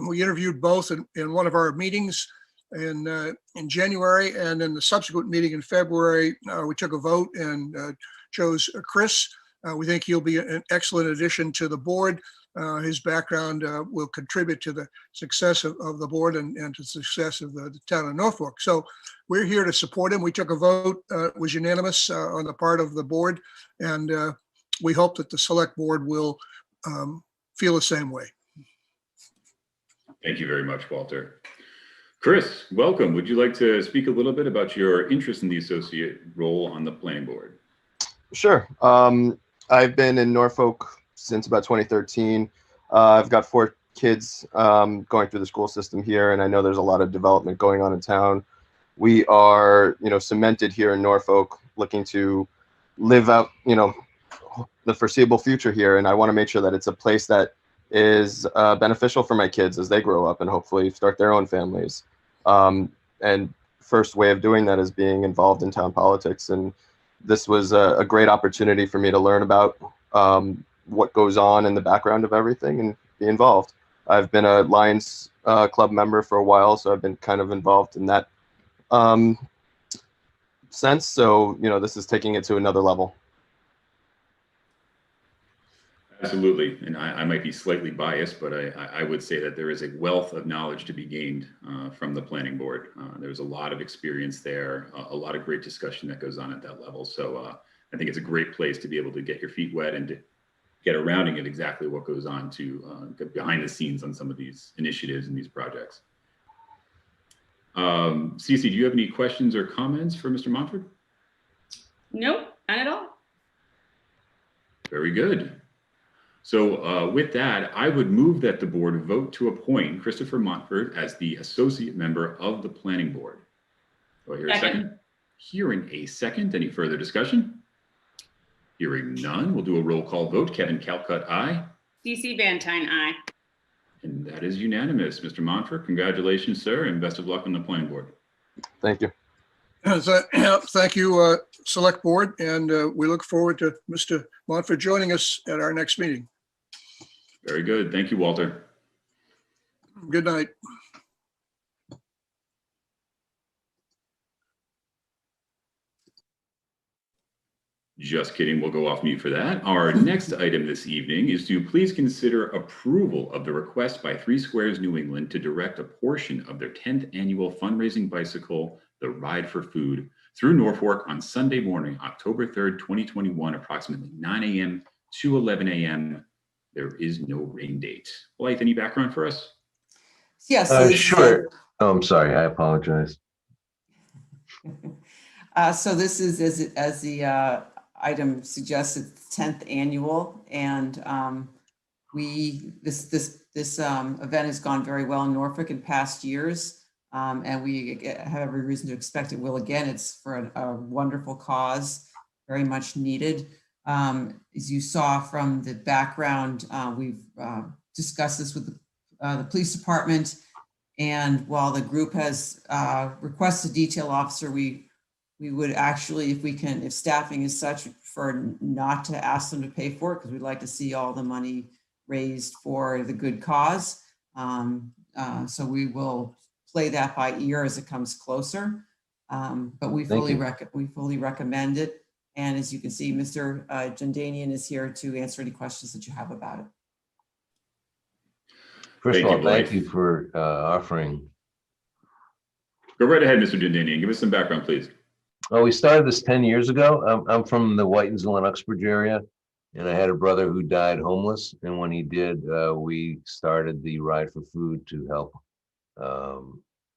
We interviewed both in one of our meetings. in January, and in the subsequent meeting in February, we took a vote and chose Chris. We think he'll be an excellent addition to the board. His background will contribute to the success of the board and to the success of the town of Norfolk. So we're here to support him. We took a vote, it was unanimous on the part of the board, and we hope that the select board will feel the same way. Thank you very much, Walter. Chris, welcome. Would you like to speak a little bit about your interest in the associate role on the planning board? Sure. I've been in Norfolk since about 2013. I've got 4 kids going through the school system here, and I know there's a lot of development going on in town. We are, cemented here in Norfolk, looking to live out, the foreseeable future here, and I want to make sure that it's a place that is beneficial for my kids as they grow up and hopefully start their own families. And first way of doing that is being involved in town politics, and this was a great opportunity for me to learn about what goes on in the background of everything and be involved. I've been a Lions Club member for a while, so I've been kind of involved in that sense. So, this is taking it to another level. Absolutely. And I might be slightly biased, but I would say that there is a wealth of knowledge to be gained from the planning board. There's a lot of experience there, a lot of great discussion that goes on at that level. So I think it's a great place to be able to get your feet wet and to get a rounding of exactly what goes on to behind the scenes on some of these initiatives and these projects. Cece, do you have any questions or comments for Mr. Montford? Nope, not at all. Very good. So with that, I would move that the board vote to appoint Christopher Montford as the associate member of the planning board. Do I hear a second? Hearing a second. Any further discussion? Hearing none, we'll do a roll call vote. Kevin Calcutt, aye. DC Van Tine, aye. And that is unanimous. Mr. Montford, congratulations, sir, and best of luck on the planning board. Thank you. Thank you, Select Board, and we look forward to Mr. Montford joining us at our next meeting. Very good. Thank you, Walter. Good night. Just kidding, we'll go off mute for that. Our next item this evening is to please consider approval of the request by 3 Squares New England to direct a portion of their 10th annual fundraising bicycle, the Ride for Food, through Norfolk on Sunday morning, October 3rd, 2021, approximately 9 a.m. to 11 a.m. There is no rain date. Blythe, any background for us? Yes. Sure. Oh, I'm sorry. I apologize. So this is, as the item suggests, it's 10th annual, and this event has gone very well in Norfolk in past years, and we have every reason to expect it will again. It's for a wonderful cause, very much needed. As you saw from the background, we've discussed this with the police department, and while the group has requested a detail officer, we would actually, if staffing is such, prefer not to ask them to pay for it, because we'd like to see all the money raised for the good cause. So we will play that by ear as it comes closer, but we fully recommend it. And as you can see, Mr. Jandanian is here to answer any questions that you have about it. First of all, thank you for offering. Go right ahead, Mr. Jandanian. Give us some background, please. Oh, we started this 10 years ago. I'm from the Whitensville and Uxbridge area, and I had a brother who died homeless. And when he did, we started the Ride for Food to help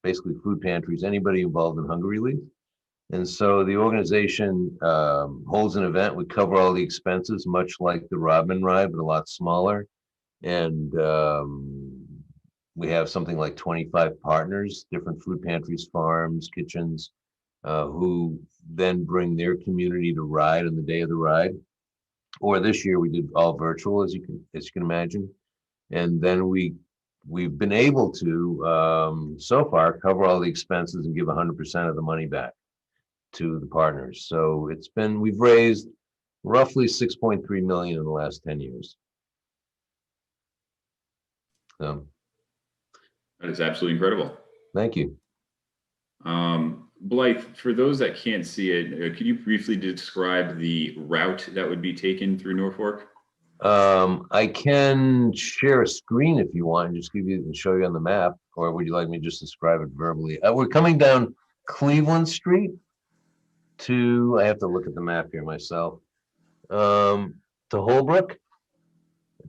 basically food pantries, anybody involved in hunger relief. And so the organization holds an event. We cover all the expenses, much like the Rodman Ride, but a lot smaller. And we have something like 25 partners, different food pantries, farms, kitchens, who then bring their community to ride on the day of the ride. Or this year we did all virtual, as you can imagine. And then we've been able to so far cover all the expenses and give 100% of the money back to the partners. So we've raised roughly 6.3 million in the last 10 years. So that is absolutely incredible. Thank you. Blythe, for those that can't see it, could you briefly describe the route that would be taken through Norfolk? I can share a screen if you want and just give you and show you on the map, or would you like me to just describe it verbally? We're coming down Cleveland Street to, I have to look at the map here myself, to Holbrook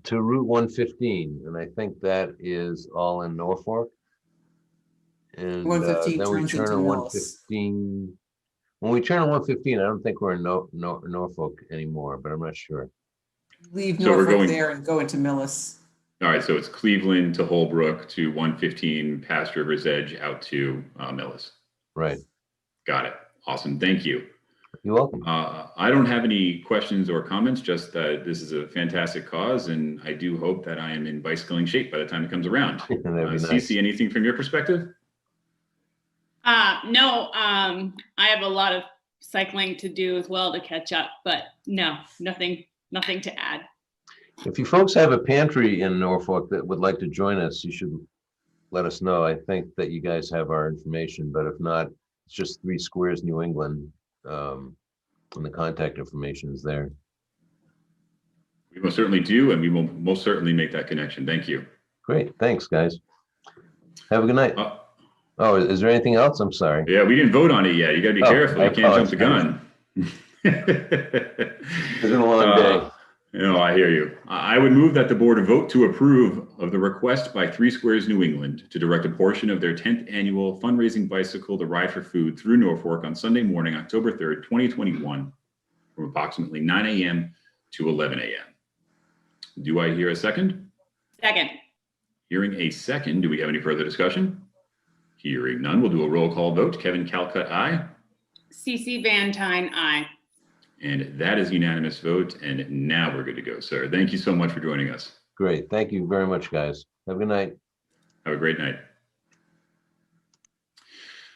to Route 115, and I think that is all in Norfolk. And 115 then we turns turn into on Millis. 115. When we turn on 115, I don't think we're in Norfolk anymore, but I'm not sure. Leave So we're Norfolk going- there and go into Millis. All right, so it's Cleveland to Holbrook to 115 past River's Edge out to Millis. Right. Got it. Awesome. Thank you. You're welcome. I don't have any questions or comments, just that this is a fantastic cause, and I do hope that I am in bicycling shape by the time it comes around. That'd be nice. Cece, anything from your perspective? No, I have a lot of cycling to do as well to catch up, but no, nothing to add. If you folks have a pantry in Norfolk that would like to join us, you should let us know. I think that you guys have our information, but if not, it's just 3 Squares New England, and the contact information is there. We most certainly do, and we will most certainly make that connection. Thank you. Great, thanks, guys. Have a good night. Oh, is there anything else? I'm sorry. Yeah, we didn't vote on it yet. You got to be careful. I You can't jump the gun. It's been a long day. No, I hear you. I would move that the board vote to approve of the request by 3 Squares New England to direct a portion of their 10th annual fundraising bicycle to Ride for Food through Norfolk on Sunday morning, October 3rd, 2021, from approximately 9 a.m. to 11 a.m. Do I hear a second? Second. Hearing a second, do we have any further discussion? Hearing none, we'll do a roll call vote. Kevin Calcutt, aye. CC Van Tine, aye. And that is unanimous vote. And now we're good to go, sir. Thank you so much for joining us. Great. Thank you very much, guys. Have a good night. Have a great night.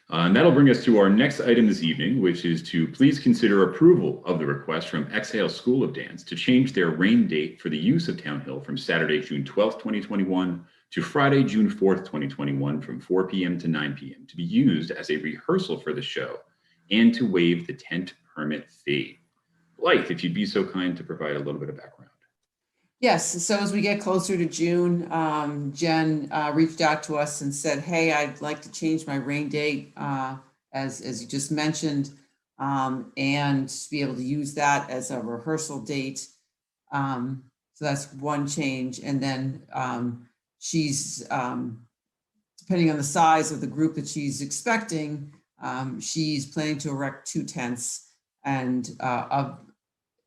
And that'll bring us to our next item this evening, which is to please consider approval of the request from Exhale School of Dance to change their rain date for the use of Town Hill from Saturday, June 12th, 2021 to Friday, June 4th, 2021 from 4 p.m. to 9 p.m. to be used as a rehearsal for the show and to waive the tent permit fee. Blythe, if you'd be so kind to provide a little bit of background. Yes, so as we get closer to June, Jen reached out to us and said, hey, I'd like to change my rain date, as you just mentioned, and to be able to use that as a rehearsal date. So that's one change. And then she's, depending on the size of the group that she's expecting, she's planning to erect 2 tents, and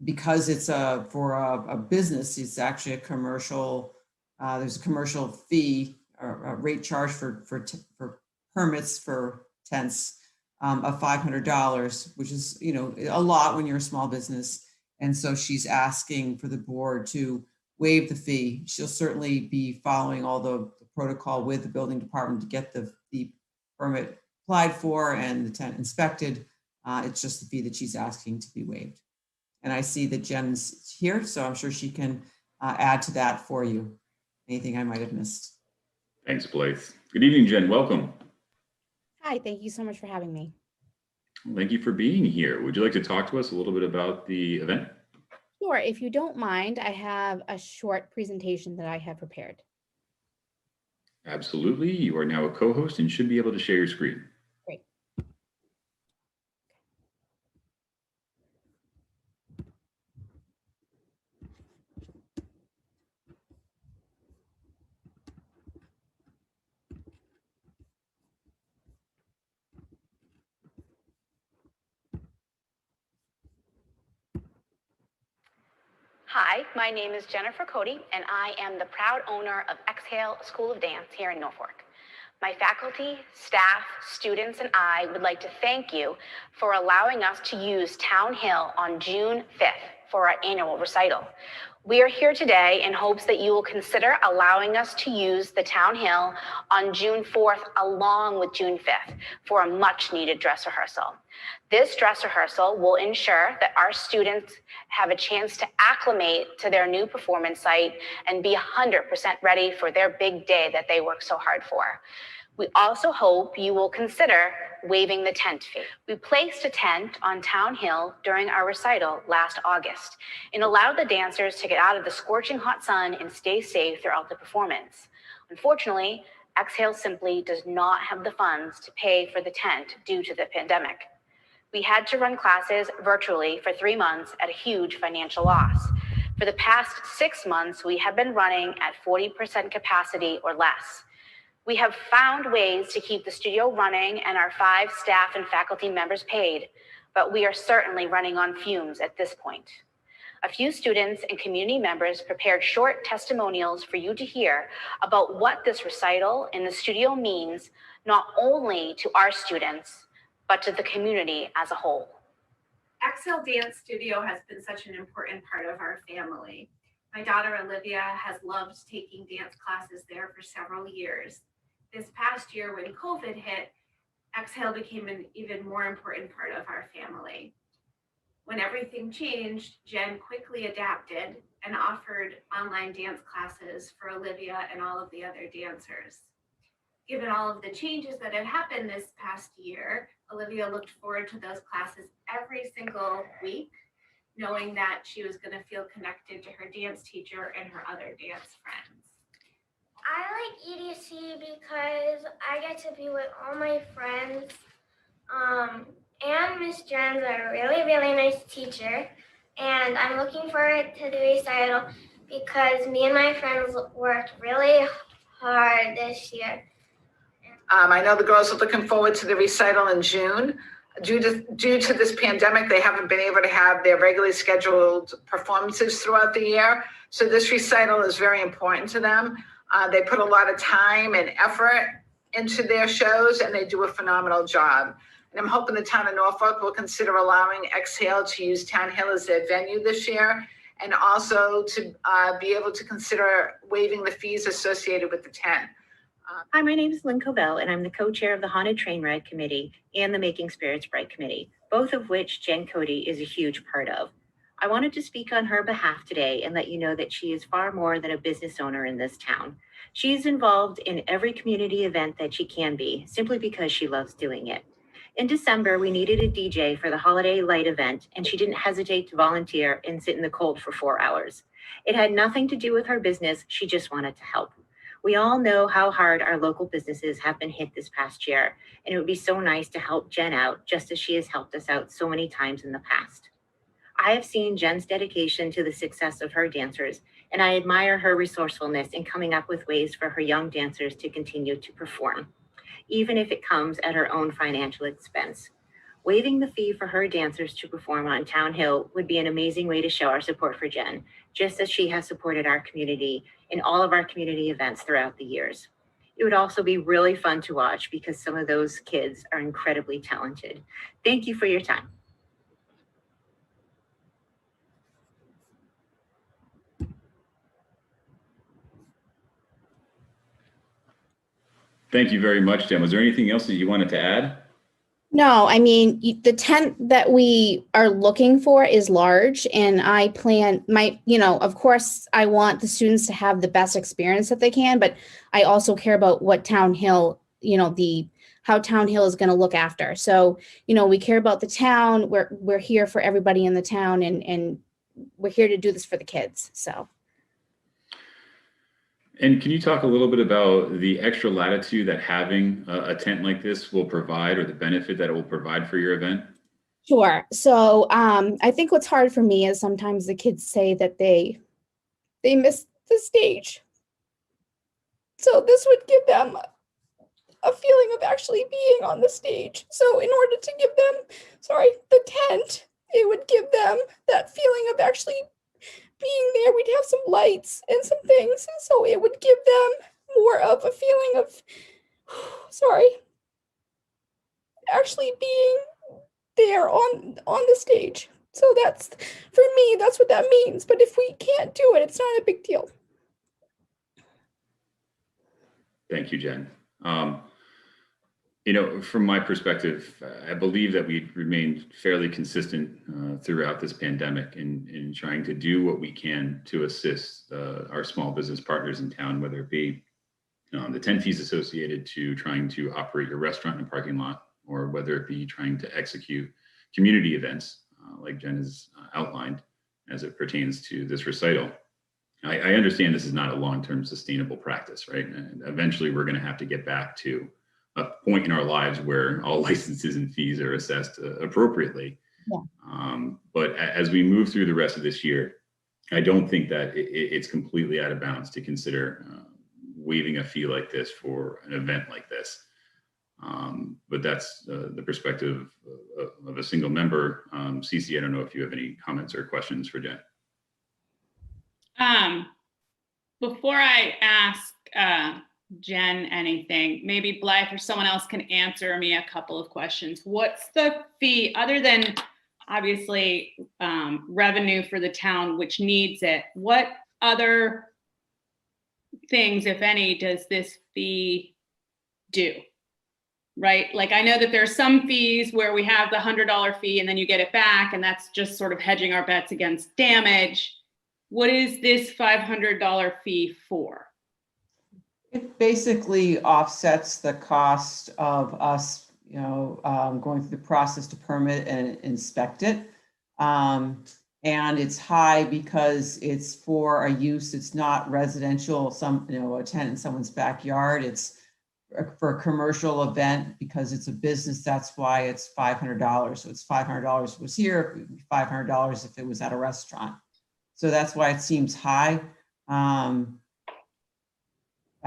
because it's for a business, it's actually a commercial, there's a commercial fee or a rate charge for permits for tents of $500, which is, a lot when you're a small business. And so she's asking for the board to waive the fee. She'll certainly be following all the protocol with the building department to get the permit applied for and the tent inspected. It's just the fee that she's asking to be waived. And I see that Jen's here, so I'm sure she can add to that for you. Anything I might have missed. Thanks, Blythe. Good evening, Jen. Welcome. Hi, thank you so much for having me. Thank you for being here. Would you like to talk to us a little bit about the event? Sure, if you don't mind, I have a short presentation that I have prepared. Absolutely. You are now a co-host and should be able to share your screen. Great. Hi, my name is Jennifer Cody, and I am the proud owner of Exhale School of Dance here in Norfolk. My faculty, staff, students, and I would like to thank you for allowing us to use Town Hill on June 5th for our annual recital. We are here today in hopes that you will consider allowing us to use the Town Hill on June 4th along with June 5th for a much needed dress rehearsal. This dress rehearsal will ensure that our students have a chance to acclimate to their new performance site and be 100% ready for their big day that they work so hard for. We also hope you will consider waiving the tent fee. We placed a tent on Town Hill during our recital last August and allowed the dancers to get out of the scorching hot sun and stay safe throughout the performance. Unfortunately, Exhale simply does not have the funds to pay for the tent due to the pandemic. We had to run classes virtually for 3 months at a huge financial loss. For the past 6 months, we have been running at 40% capacity or less. We have found ways to keep the studio running and our 5 staff and faculty members paid, but we are certainly running on fumes at this point. A few students and community members prepared short testimonials for you to hear about what this recital in the studio means, not only to our students, but to the community as a whole. Exhale Dance Studio has been such an important part of our family. My daughter Olivia has loved taking dance classes there for several years. This past year when COVID hit, Exhale became an even more important part of our family. When everything changed, Jen quickly adapted and offered online dance classes for Olivia and all of the other dancers. Given all of the changes that had happened this past year, Olivia looked forward to those classes every single week, knowing that she was going to feel connected to her dance teacher and her other dance friends. I like EDC because I get to be with all my friends. And Miss Jen's a really, really nice teacher. And I'm looking forward to the recital because me and my friends worked really hard this year. I know the girls are looking forward to the recital in June. Due to this pandemic, they haven't been able to have their regularly scheduled performances throughout the year. So this recital is very important to them. They put a lot of time and effort into their shows and they do a phenomenal job. And I'm hoping the town of Norfolk will consider allowing Exhale to use Town Hill as their venue this year, and also to be able to consider waiving the fees associated with the tent. Hi, my name is Lynn Cobell, and I'm the co-chair of the Haunted Train Ride Committee and the Making Spirits Bright Committee, both of which Jen Cody is a huge part of. I wanted to speak on her behalf today and let you know that she is far more than a business owner in this town. She is involved in every community event that she can be, simply because she loves doing it. In December, we needed a DJ for the holiday light event, and she didn't hesitate to volunteer and sit in the cold for 4 hours. It had nothing to do with her business. She just wanted to help. We all know how hard our local businesses have been hit this past year, and it would be so nice to help Jen out, just as she has helped us out so many times in the past. I have seen Jen's dedication to the success of her dancers, and I admire her resourcefulness in coming up with ways for her young dancers to continue to perform, even if it comes at her own financial expense. Waiving the fee for her dancers to perform on Town Hill would be an amazing way to show our support for Jen, just as she has supported our community in all of our community events throughout the years. It would also be really fun to watch because some of those kids are incredibly talented. Thank you for your time. Thank you very much, Jen. Was there anything else that you wanted to add? No, I mean, the tent that we are looking for is large, and I plan of course, I want the students to have the best experience that they can, but I also care about what Town Hill, how Town Hill is going to look after. So, we care about the town. We're here for everybody in the town, and we're here to do this for the kids. So. And can you talk a little bit about the extra latitude that having a tent like this will provide, or the benefit that it will provide for your event? Sure. So I think what's hard for me is sometimes the kids say that they miss the stage. So this would give them a feeling of actually being on the stage. So in order to give them, the tent, it would give them that feeling of actually being there. We'd have some lights and some things, so it would give them more of a feeling of actually being there on the stage. So that's, for me, that's what that means. But if we can't do it, it's not a big deal. Thank you, Jen. From my perspective, I believe that we remained fairly consistent throughout this pandemic in trying to do what we can to assist our small business partners in town, whether it be the 10 fees associated to trying to operate your restaurant and parking lot, or whether it be trying to execute community events like Jen has outlined as it pertains to this recital. I understand this is not a long-term sustainable practice, right? And eventually we're going to have to get back to a point in our lives where all licenses and fees are assessed appropriately. Yeah. But as we move through the rest of this year, I don't think that it's completely out of bounds to consider waiving a fee like this for an event like this. But that's the perspective of a single member. Cece, I don't know if you have any comments or questions for Jen. Before I ask Jen anything, maybe Blythe or someone else can answer me a couple of questions. What's the fee, other than obviously revenue for the town, which needs it? What other things, if any, does this fee do? Right? Like, I know that there's some fees where we have the $100 fee and then you get it back, and that's just sort of hedging our bets against damage. What is this $500 fee for? It basically offsets the cost of us, going through the process to permit and inspect it. And it's high because it's for a use, it's not residential, a tent in someone's backyard. It's for a commercial event because it's a business. That's why it's $500. So it's $500 if it was here, it would be $500 if it was at a restaurant. So that's why it seems high. I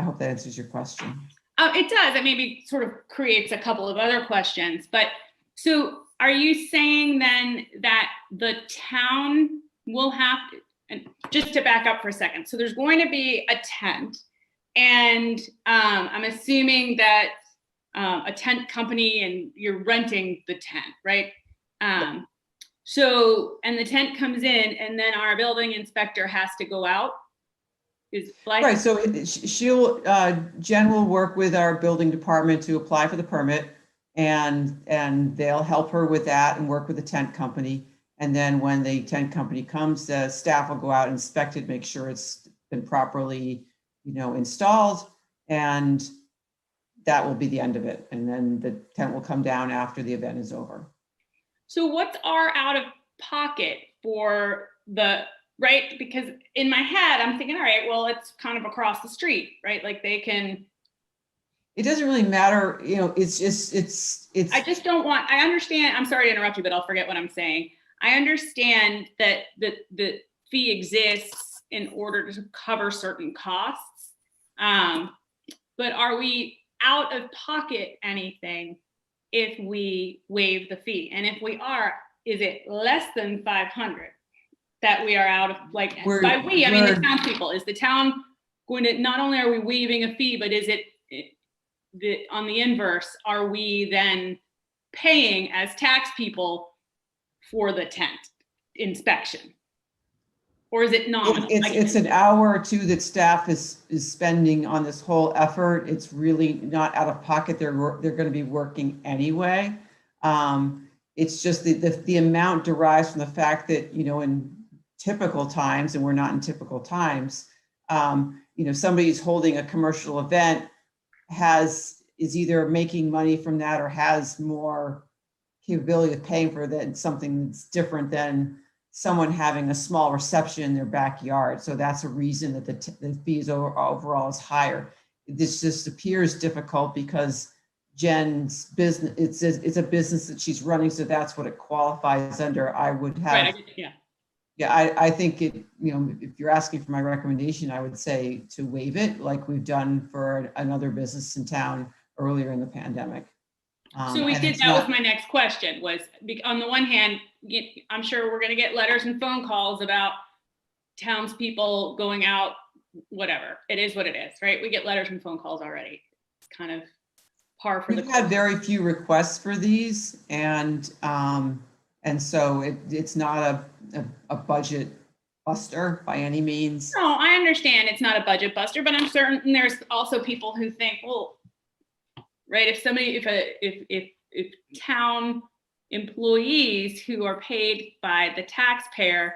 hope that answers your question. It does. It maybe sort of creates a couple of other questions. But so are you saying then that the town will have to, and just to back up for a second, so there's going to be a tent, and I'm assuming that a tent company, and you're renting the tent, right? So, and the tent comes in, and then our building inspector has to go out? Is like right, so Jen will work with our building department to apply for the permit, and they'll help her with that and work with the tent company. And then when the tent company comes, the staff will go out and inspect it, make sure it's been properly, installed, and that will be the end of it. And then the tent will come down after the event is over. So what's our out of pocket for the, right? Because in my head, I'm thinking, all right, well, it's kind of across the street, right? Like they can. It doesn't really matter, it's. I just don't want, I understand, I'm sorry to interrupt you, but I'll forget what I'm saying. I understand that the fee exists in order to cover certain costs. But are we out of pocket anything if we waive the fee? And if we are, is it less than 500 that we are out of, like, by we, I mean the townspeople? Is the town going to, not only are we waiving a fee, but is it on the inverse, are we then paying as tax people for the tent inspection? Or is it nominal? It's an hour or two that staff is spending on this whole effort. It's really not out of pocket. They're going to be working anyway. It's just the amount derives from the fact that, in typical times, and we're not in typical times, somebody who's holding a commercial event is either making money from that or has more capability of paying for that, something that's different than someone having a small reception in their backyard. So that's a reason that the fees overall is higher. This just appears difficult because Jen's business, it's a business that she's running, so that's what it qualifies under. I would have, right, yeah, I think it, if you're asking for my recommendation, I would say to waive it like we've done for another business in town earlier in the pandemic. So we did, that was my next question, was on the one hand, I'm sure we're going to get letters and phone calls about townspeople going out, whatever. It is what it is, right? We get letters and phone calls already. It's kind of par for the course. We've had very few requests for these, and so it's not a budget buster by any means. No, I understand it's not a budget buster, but I'm certain there's also people who think, well, right, if town employees who are paid by the taxpayer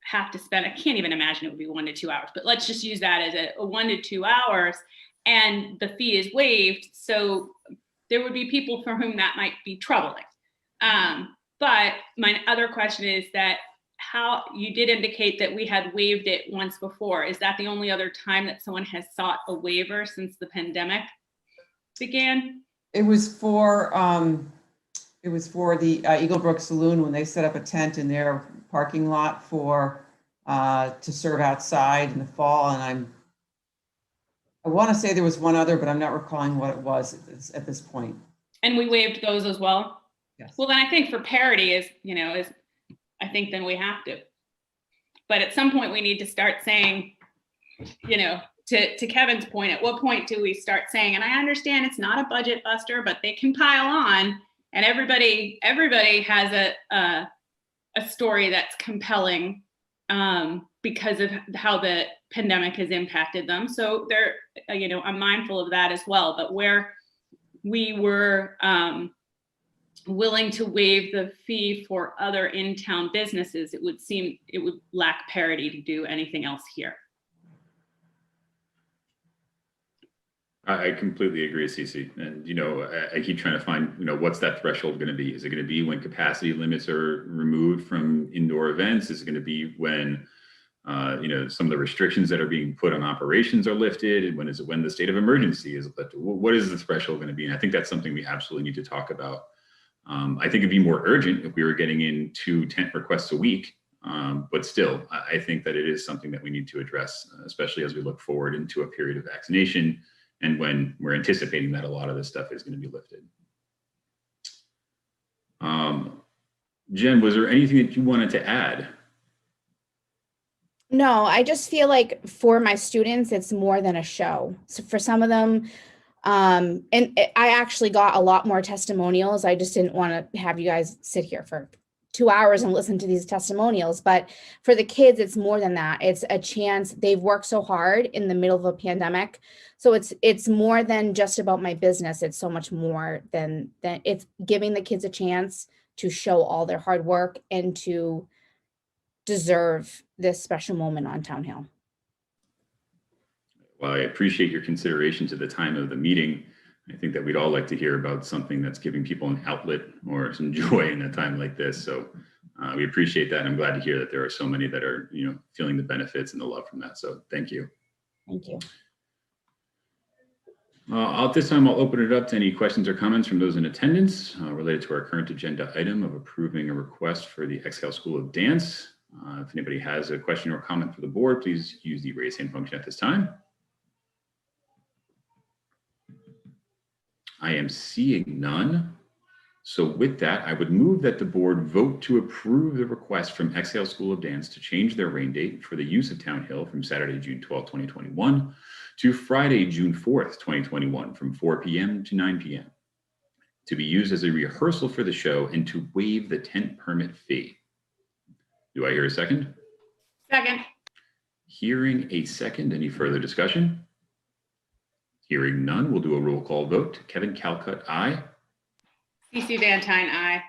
have to spend, I can't even imagine it would be 1 to 2 hours, but let's just use that as a 1 to 2 hours. and the fee is waived. So there would be people for whom that might be troubling. But my other question is that how you did indicate that we had waived it once before. Is that the only other time that someone has sought a waiver since the pandemic began? It was for the Eagle Brook Saloon when they set up a tent in their parking lot for to serve outside in the fall. And I want to say there was one other, but I'm not recalling what it was at this point. And we waived those as well? Yes. Well, then I think for parity I think then we have to. But at some point we need to start saying, to Kevin's point, at what point do we start saying, and I understand it's not a budget buster, but they can pile on, and everybody has a story that's compelling because of how the pandemic has impacted them. So they're, I'm mindful of that as well. But where we were willing to waive the fee for other in-town businesses, it would lack parity to do anything else here. I completely agree, Cece. And, I keep trying to find, what's that threshold going to be? Is it going to be when capacity limits are removed from indoor events? Is it going to be when, some of the restrictions that are being put on operations are lifted? And when is it when the state of emergency is lifted? What is the threshold going to be? And I think that's something we absolutely need to talk about. I think it'd be more urgent if we were getting in 2 tent requests a week. But still, I think that it is something that we need to address, especially as we look forward into a period of vaccination and when we're anticipating that a lot of this stuff is going to be lifted. Jen, was there anything that you wanted to add? No, I just feel like for my students, it's more than a show. So for some of them, and I actually got a lot more testimonials. I just didn't want to have you guys sit here for 2 hours and listen to these testimonials. But for the kids, it's more than that. It's a chance. They've worked so hard in the middle of a pandemic. So it's more than just about my business. It's so much more than it's giving the kids a chance to show all their hard work and to deserve this special moment on Town Hill. Well, I appreciate your consideration to the time of the meeting. I think that we'd all like to hear about something that's giving people an outlet or some joy in a time like this. So we appreciate that. I'm glad to hear that there are so many that are, feeling the benefits and the love from that. So thank you. Thank you. At this time, I'll open it up to any questions or comments from those in attendance related to our current agenda item of approving a request for the Exhale School of Dance. If anybody has a question or comment for the board, please use the raise hand function at this time. I am seeing none. So with that, I would move that the board vote to approve the request from Exhale School of Dance to change their rain date for the use of Town Hill from Saturday, June 12, 2021 to Friday, June 4th, 2021 from 4 p.m. to 9 p.m. to be used as a rehearsal for the show and to waive the tent permit fee. Do I hear a second? Second. Hearing a second. Any further discussion? Hearing none, we'll do a roll call vote. Kevin Calcutt, aye. CC Van Tine, aye.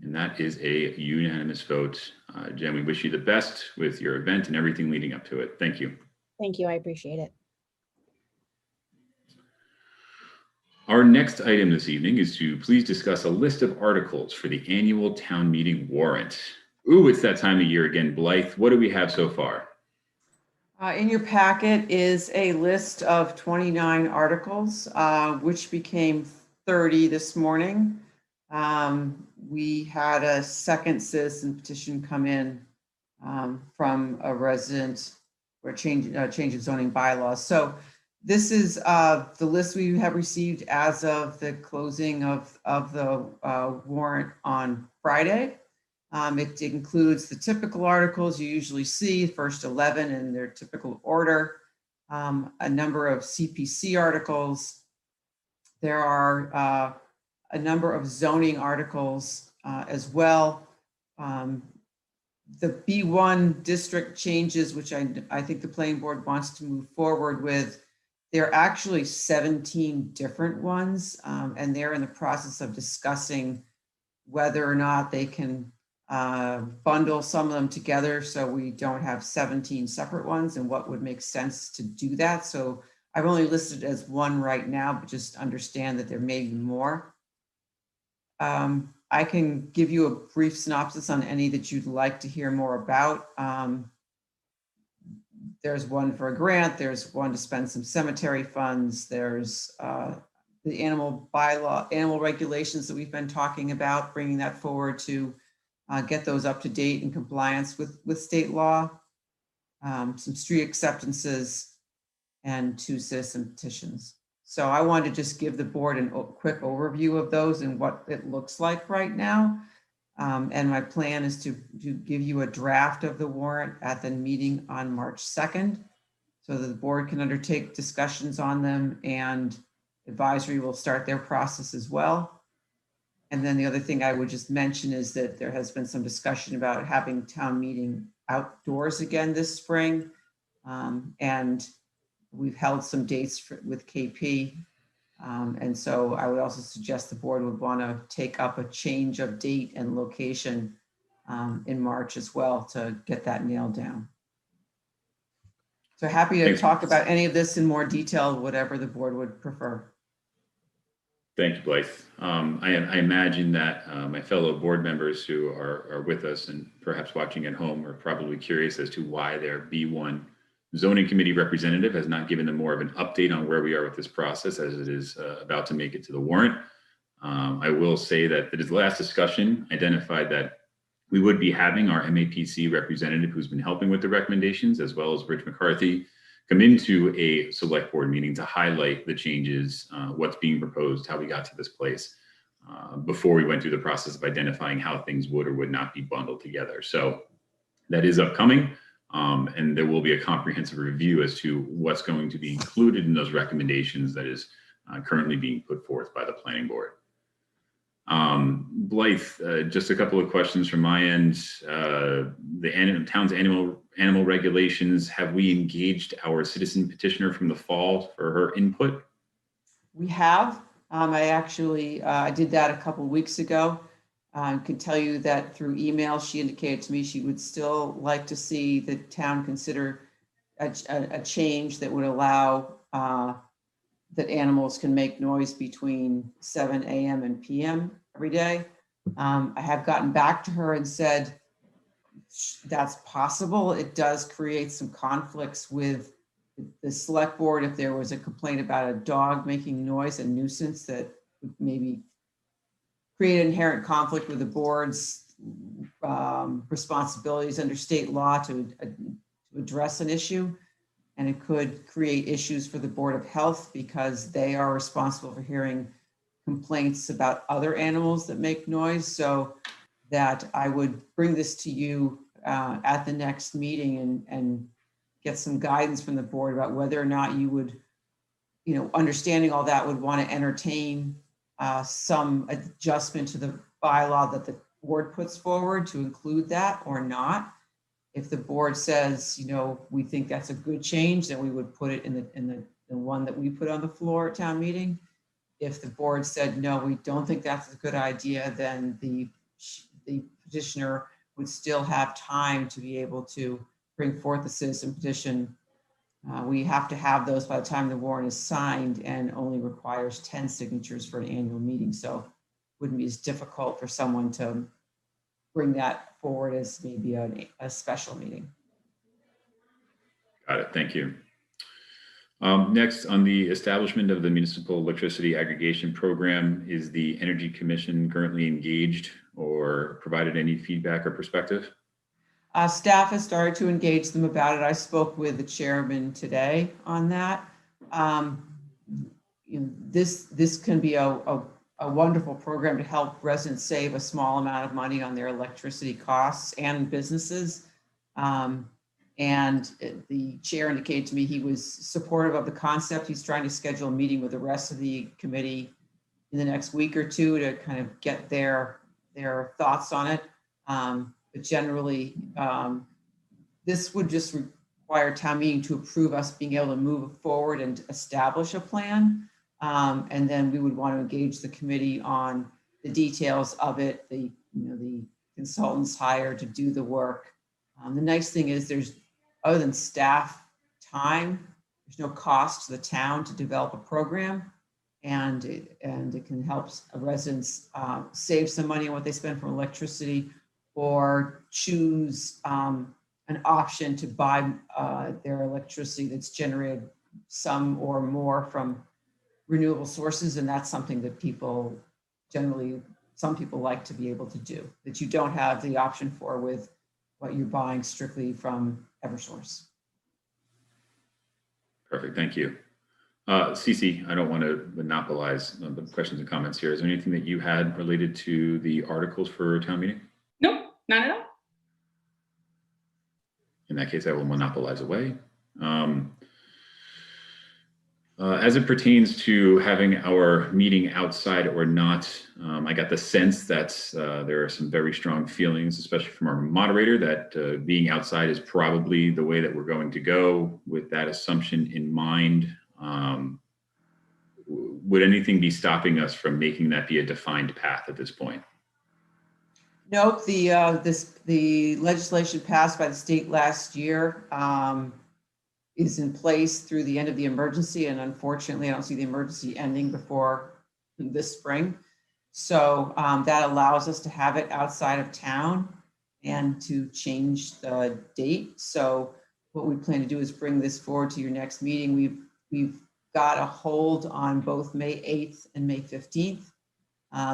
And that is a unanimous vote. Jen, we wish you the best with your event and everything leading up to it. Thank you. Thank you. I appreciate it. Our next item this evening is to please discuss a list of articles for the annual town meeting warrant. Ooh, it's that time of year again. Blythe, what do we have so far? In your packet is a list of 29 articles, which became 30 this morning. We had a second citizen petition come in from a resident for a change of zoning bylaws. So this is the list we have received as of the closing of the warrant on Friday. It includes the typical articles you usually see, first 11 in their typical order, a number of CPC articles. There are a number of zoning articles as well. The B1 district changes, which I think the planning board wants to move forward with, there are actually 17 different ones, and they're in the process of discussing whether or not they can bundle some of them together so we don't have 17 separate ones and what would make sense to do that. So I've only listed as one right now, but just understand that there may be more. I can give you a brief synopsis on any that you'd like to hear more about. There's one for a grant, there's one to spend some cemetery funds, there's the animal bylaw, animal regulations that we've been talking about, bringing that forward to get those up to date in compliance with state law, some street acceptances, and 2 citizen petitions. So I wanted to just give the board a quick overview of those and what it looks like right now. And my plan is to give you a draft of the warrant at the meeting on March 2nd, so that the board can undertake discussions on them, and advisory will start their process as well. And then the other thing I would just mention is that there has been some discussion about having town meeting outdoors again this spring. And we've held some dates with KP. And so I would also suggest the board would want to take up a change of date and location in March as well to get that nailed down. So happy to talk about any of this in more detail, whatever the board would prefer. Thank you, Blythe. I imagine that my fellow board members who are with us and perhaps watching at home are probably curious as to why their B1 zoning committee representative has not given them more of an update on where we are with this process as it is about to make it to the warrant. I will say that the last discussion identified that we would be having our MAPC representative who's been helping with the recommendations, as well as Rich McCarthy, come into a select board meeting to highlight the changes, what's being proposed, how we got to this place, before we went through the process of identifying how things would or would not be bundled together. So that is upcoming, and there will be a comprehensive review as to what's going to be included in those recommendations that is currently being put forth by the planning board. Blythe, just a couple of questions from my end. The town's animal regulations, have we engaged our citizen petitioner from the fall for her input? We have. I actually I did that a couple of weeks ago. I can tell you that through email, she indicated to me she would still like to see the town consider a change that would allow that animals can make noise between 7 a.m. and p.m. every day. I have gotten back to her and said that's possible. It does create some conflicts with the select board if there was a complaint about a dog making noise, a nuisance that would maybe create an inherent conflict with the board's responsibilities under state law to address an issue. And it could create issues for the Board of Health because they are responsible for hearing complaints about other animals that make noise. So that I would bring this to you at the next meeting and get some guidance from the board about whether or not you would, understanding all that, would want to entertain some adjustment to the bylaw that the board puts forward to include that or not. If the board says, we think that's a good change, then we would put it in the one that we put on the floor at town meeting. If the board said, no, we don't think that's a good idea, then the petitioner would still have time to be able to bring forth a citizen petition. We have to have those by the time the warrant is signed and only requires 10 signatures for an annual meeting. So it wouldn't be as difficult for someone to bring that forward as maybe a special meeting. Got it, thank you. Next, on the establishment of the municipal electricity aggregation program, is the Energy Commission currently engaged or provided any feedback or perspective? Staff has started to engage them about it. I spoke with the chairman today on that. This can be a wonderful program to help residents save a small amount of money on their electricity costs and businesses. And the chair indicated to me he was supportive of the concept. He's trying to schedule a meeting with the rest of the committee in the next week or two to kind of get their thoughts on it. But generally, this would just require town meeting to approve us being able to move forward and establish a plan. And then we would want to engage the committee on the details of it, the consultants hired to do the work. The nice thing is there's, other than staff time, there's no cost to the town to develop a program, and it can help residents save some money on what they spend from electricity, or choose an option to buy their electricity that's generated some or more from renewable sources. And that's something that people generally, some people like to be able to do, that you don't have the option for with what you're buying strictly from Eversource. Perfect, thank you. Cece, I don't want to monopolize the questions and comments here. Is there anything that you had related to the articles for town meeting? Nope, not at all. In that case, I will monopolize away. As it pertains to having our meeting outside or not, I got the sense that there are some very strong feelings, especially from our moderator, that being outside is probably the way that we're going to go. With that assumption in mind, would anything be stopping us from making that be a defined path at this point? Nope, the legislation passed by the state last year is in place through the end of the emergency, and unfortunately, I don't see the emergency ending before this spring. So that allows us to have it outside of town and to change the date. So what we plan to do is bring this forward to your next meeting. We've got a hold on both May 8th and May 15th.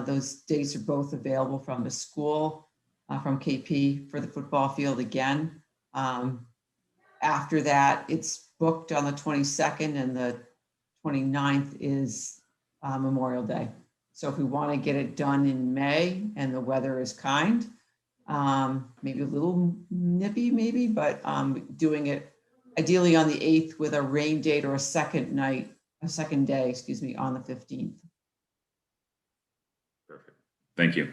Those dates are both available from the school, from KP for the football field again. After that, it's booked on the 22nd, and the 29th is Memorial Day. So if we want to get it done in May and the weather is kind, maybe a little nippy maybe, but doing it ideally on the 8th with a rain date or a second day, on the 15th. Perfect. Thank you.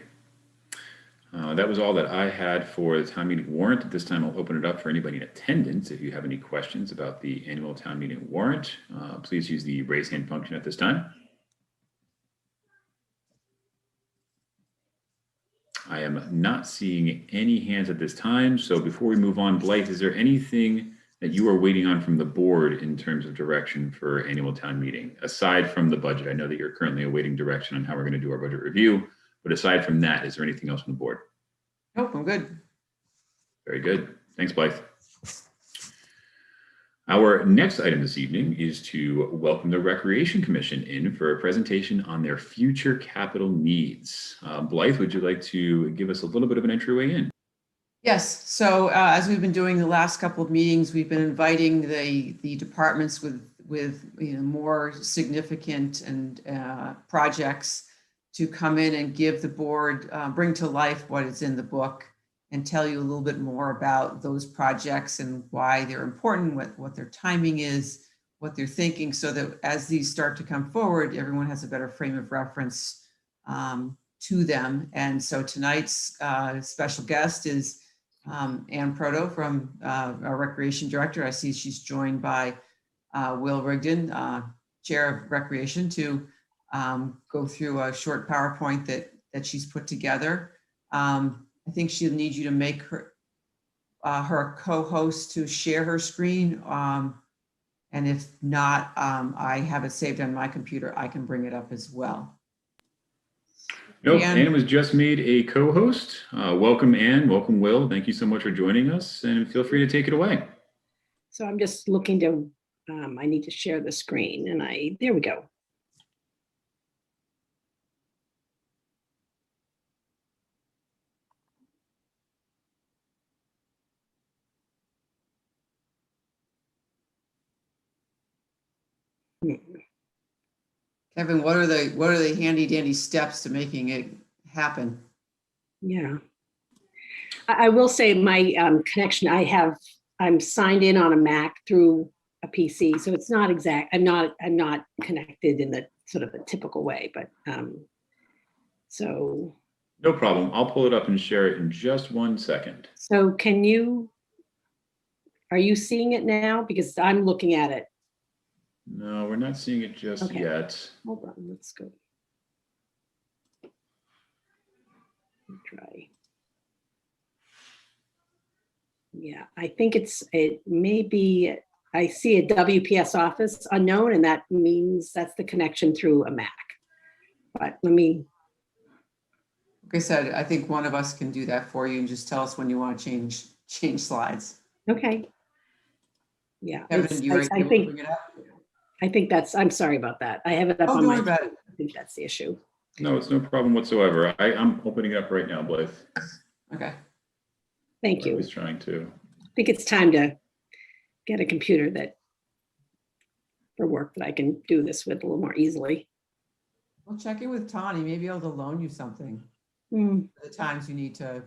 That was all that I had for the town meeting warrant. At this time, I'll open it up for anybody in attendance. If you have any questions about the annual town meeting warrant, please use the raise hand function at this time. I am not seeing any hands at this time. So before we move on, Blythe, is there anything that you are waiting on from the board in terms of direction for annual town meeting, aside from the budget? I know that you're currently awaiting direction on how we're going to do our budget review, but aside from that, is there anything else on the board? Nope, I'm good. Very good. Thanks, Blythe. Our next item this evening is to welcome the Recreation Commission in for a presentation on their future capital needs. Blythe, would you like to give us a little bit of an entryway in? Yes, so as we've been doing the last couple of meetings, we've been inviting the departments with more significant and projects to come in and give the board, bring to life what is in the book and tell you a little bit more about those projects and why they're important, what their timing is, what they're thinking, so that as these start to come forward, everyone has a better frame of reference to them. And so tonight's special guest is Ann Proto, from our Recreation Director. I see she's joined by Will Rigdon, Chair of Recreation, to go through a short PowerPoint that she's put together. I think she'll need you to make her co-host to share her screen. And if not, I have it saved on my computer. I can bring it up as well. Nope, Ann was just made a co-host. Welcome, Ann. Welcome, Will. Thank you so much for joining us, and feel free to take it away. So I'm just looking to, I need to share the screen, and there we go. Kevin, what are the handy dandy steps to making it happen? Yeah, I will say my connection, I'm signed in on a Mac through a PC, so it's not exact. I'm not connected in the sort of a typical way, but so. No problem. I'll pull it up and share it in just 1 second. So are you seeing it now? Because I'm looking at it. No, we're not seeing it just yet. Hold on, let's go. Try. Yeah, I think it may be, I see a WPS office unknown, and that means that's the connection through a Mac. But let me. Like I said, I think one of us can do that for you and just tell us when you want to change slides. Okay. Yeah. Kevin, you were able to bring it up? I think that's, I'm sorry about that. I have it up Oh, on don't my, worry about it. I think that's the issue. No, it's no problem whatsoever. I'm opening it up right now, Blythe. Okay. Thank I you. was trying to. I think it's time to get a computer that for work that I can do this with a little more easily. Well, check in with Tawny. Maybe I'll loan you something. Mm. The times you need to.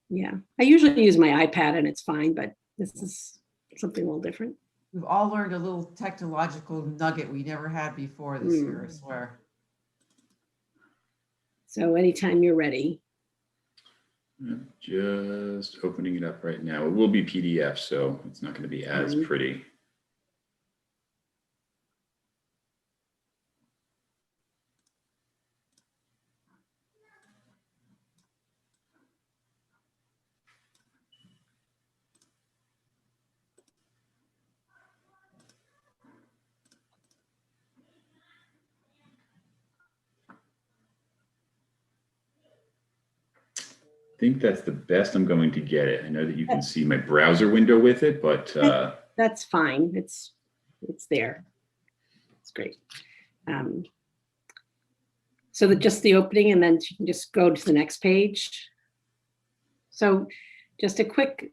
Yeah, I usually use my iPad and it's fine, but this is something a little different. We've all learned a little technological nugget we never had before this year, I swear. So anytime you're ready. I'm just opening it up right now. It will be PDF, so it's not going to be as pretty. I think that's the best I'm going to get it. I know that you can see my browser window with it, but that's fine. It's there. It's great. So that just the opening, and then you can just go to the next page. So just a quick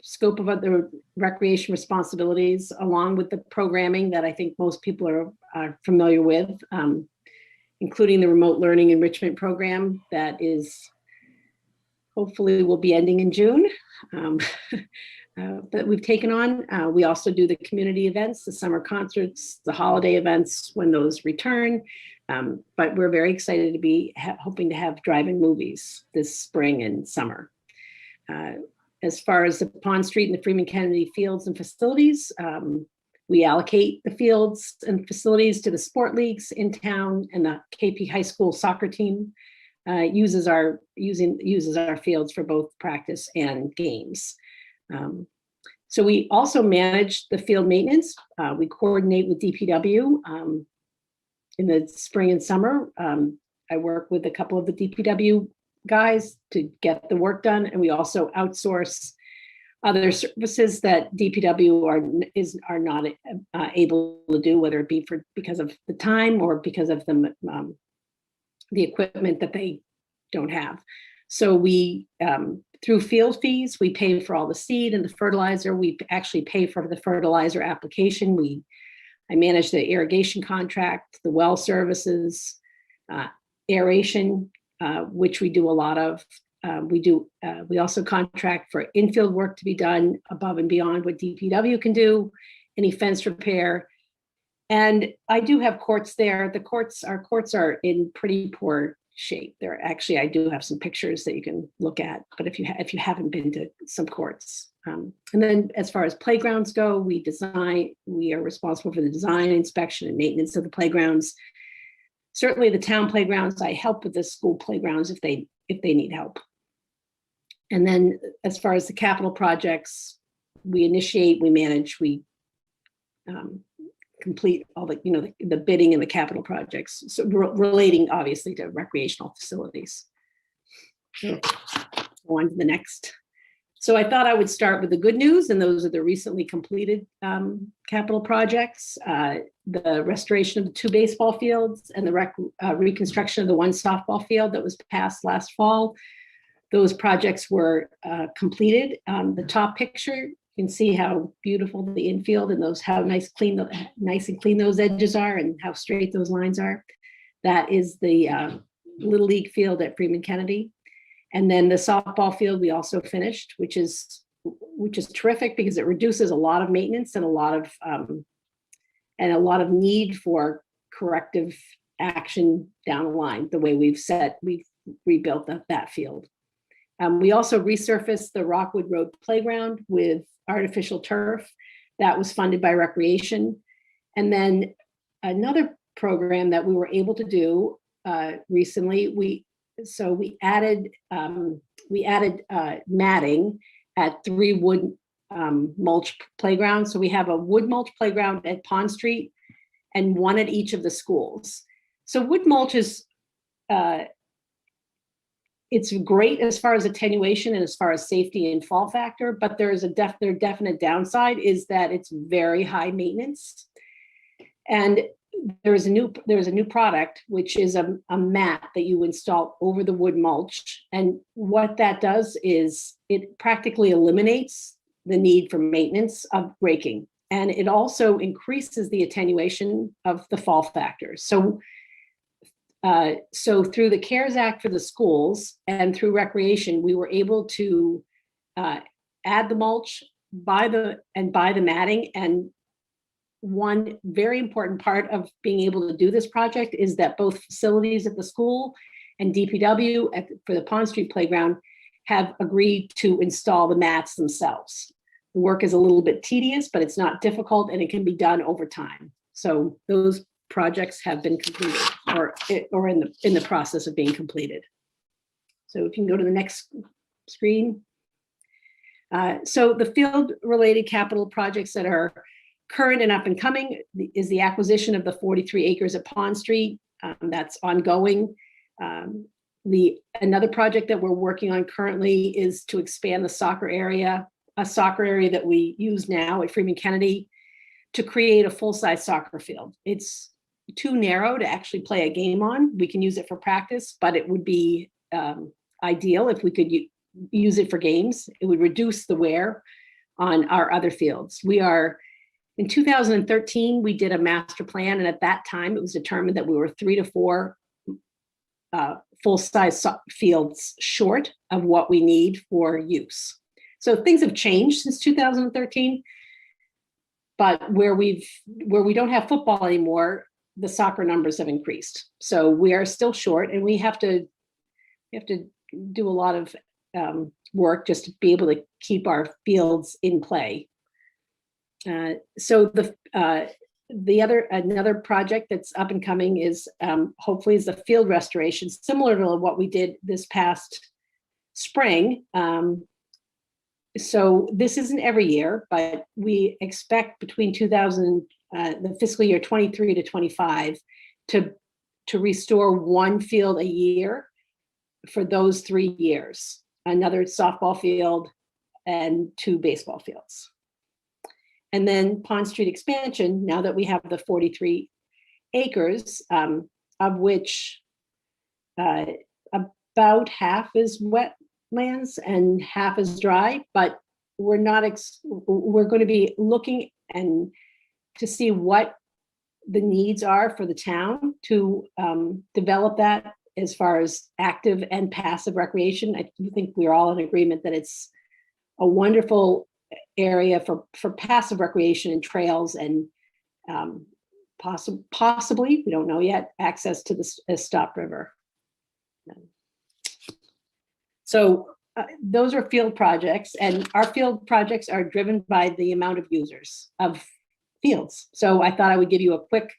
scope of other recreation responsibilities, along with the programming that I think most people are familiar with, including the remote learning enrichment program that is hopefully will be ending in June, that we've taken on. We also do the community events, the summer concerts, the holiday events when those return. But we're very excited to be hoping to have drive-in movies this spring and summer. As far as the Pond Street and the Freeman Kennedy fields and facilities, we allocate the fields and facilities to the sport leagues in town, and the KP High School soccer team uses our fields for both practice and games. So we also manage the field maintenance. We coordinate with DPW in the spring and summer. I work with a couple of the DPW guys to get the work done, and we also outsource other services that DPW are not able to do, whether it be because of the time or because of the equipment that they don't have. So we, through field fees, we pay for all the seed and the fertilizer. We actually pay for the fertilizer application. I manage the irrigation contract, the well services, aeration, which we do a lot of. We also contract for infield work to be done above and beyond what DPW can do, any fence repair. And I do have courts there. Our courts are in pretty poor shape. I do have some pictures that you can look at, but if you haven't been to some courts. And then as far as playgrounds go, we are responsible for the design, inspection, and maintenance of the playgrounds. Certainly the town playgrounds, I help with the school playgrounds if they need help. And then as far as the capital projects, we initiate, we manage, we complete all the bidding and the capital projects, so relating obviously to recreational facilities. So go on to the next. So I thought I would start with the good news, and those are the recently completed capital projects, the restoration of the 2 baseball fields and the reconstruction of the 1 softball field that was passed last fall. Those projects were completed. The top picture, you can see how beautiful the infield and how nice and clean those edges are and how straight those lines are. That is the Little League field at Freeman Kennedy. And then the softball field we also finished, which is terrific because it reduces a lot of maintenance and a lot of need for corrective action down the line, the way we've rebuilt that field. We also resurfaced the Rockwood Road playground with artificial turf that was funded by Recreation. And then another program that we were able to do recently, we added matting at 3 wood mulch playground. So we have a wood mulch playground at Pond Street and one at each of the schools. So wood mulch is, it's great as far as attenuation and as far as safety and fall factor, but their definite downside is that it's very high maintenance. And there's a new product, which is a mat that you install over the wood mulch. And what that does is it practically eliminates the need for maintenance of raking. And it also increases the attenuation of the fall factor. So through the CARES Act for the schools and through recreation, we were able to add the mulch, buy the matting. And one very important part of being able to do this project is that both facilities at the school and DPW for the Pond Street playground have agreed to install the mats themselves. The work is a little bit tedious, but it's not difficult and it can be done over time. So those projects have been completed or in the process of being completed. So if you can go to the next screen. So the field related capital projects that are current and up and coming is the acquisition of the 43 acres at Pond Street. That's ongoing. Another project that we're working on currently is to expand the soccer area, a soccer area that we use now at Freeman Kennedy, to create a full-size soccer field. It's too narrow to actually play a game on. We can use it for practice, but it would be ideal if we could use it for games. It would reduce the wear on our other fields. In 2013, we did a master plan, and at that time, it was determined that we were 3 to 4 full-size fields short of what we need for use. So things have changed since 2013, but where we don't have football anymore, the soccer numbers have increased. So we are still short, and we have to do a lot of work just to be able to keep our fields in play. So another project that's up and coming is hopefully is the field restoration, similar to what we did this past spring. So this isn't every year, but we expect between the fiscal year 23 to 25 to restore one field a year for those 3 years, another softball field and 2 baseball fields. And then Pond Street expansion, now that we have the 43 acres, of which about half is wetlands and half is dry, but we're going to be looking and to see what the needs are for the town to develop that as far as active and passive recreation. I think we're all in agreement that it's a wonderful area for passive recreation and trails and possibly, we don't know yet, access to the Stop River. So those are field projects, and our field projects are driven by the amount of users of fields. So I thought I would give you a quick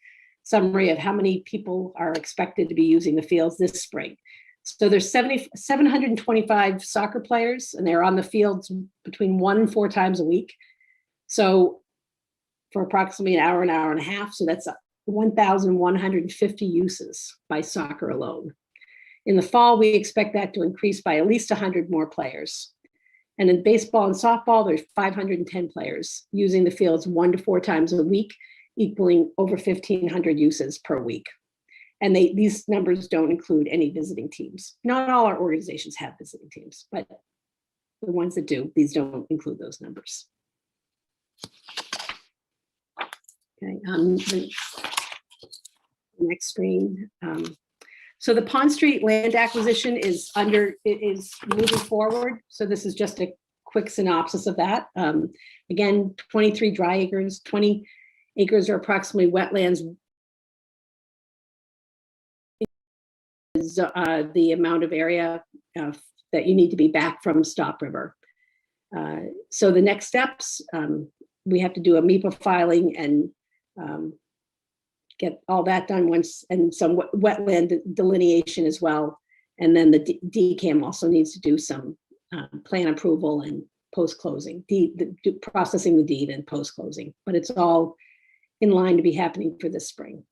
summary of how many people are expected to be using the fields this spring. So there's 725 soccer players, and they're on the fields between 1 and 4 times a week. So for approximately an hour and a half. So that's 1,150 uses by soccer alone. In the fall, we expect that to increase by at least 100 more players. And in baseball and softball, there's 510 players using the fields 1 to 4 times a week, equaling over 1,500 uses per week. And these numbers don't include any visiting teams. Not all our organizations have visiting teams, but the ones that do, these don't include those numbers. Okay, the next screen. So the Pond Street land acquisition is moving forward. So this is just a quick synopsis of that. Again, 23 dry acres, 20 acres are approximately wetlands. Is the amount of area that you need to be back from Stop River. So the next steps, we have to do a MEPA filing and get all that done once, and some wetland delineation as well. And then the DCAM also needs to do some plan approval and post-closing, processing the deed and post-closing, but it's all in line to be happening for this spring.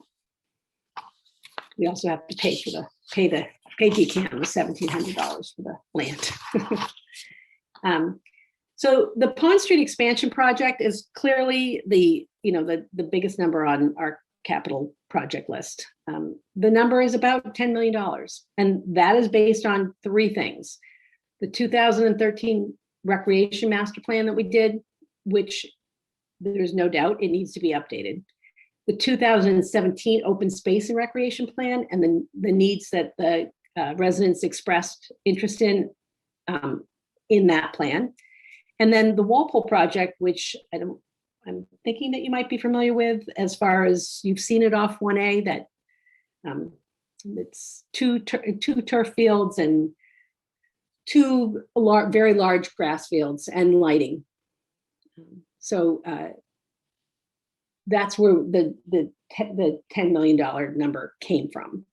We also have to pay GCAM the $1,700 for the land. So the Pond Street expansion project is clearly the biggest number on our capital project list. The number is about $10 million, and that is based on three things. The 2013 recreation master plan that we did, which there's no doubt it needs to be updated. The 2017 open space and recreation plan, and then the needs that the residents expressed interest in that plan. And then the Walpole project, which I'm thinking that you might be familiar with, as far as you've seen it off 1A, that it's two turf fields and two very large grass fields and lighting. So that's where the $10 million number came from.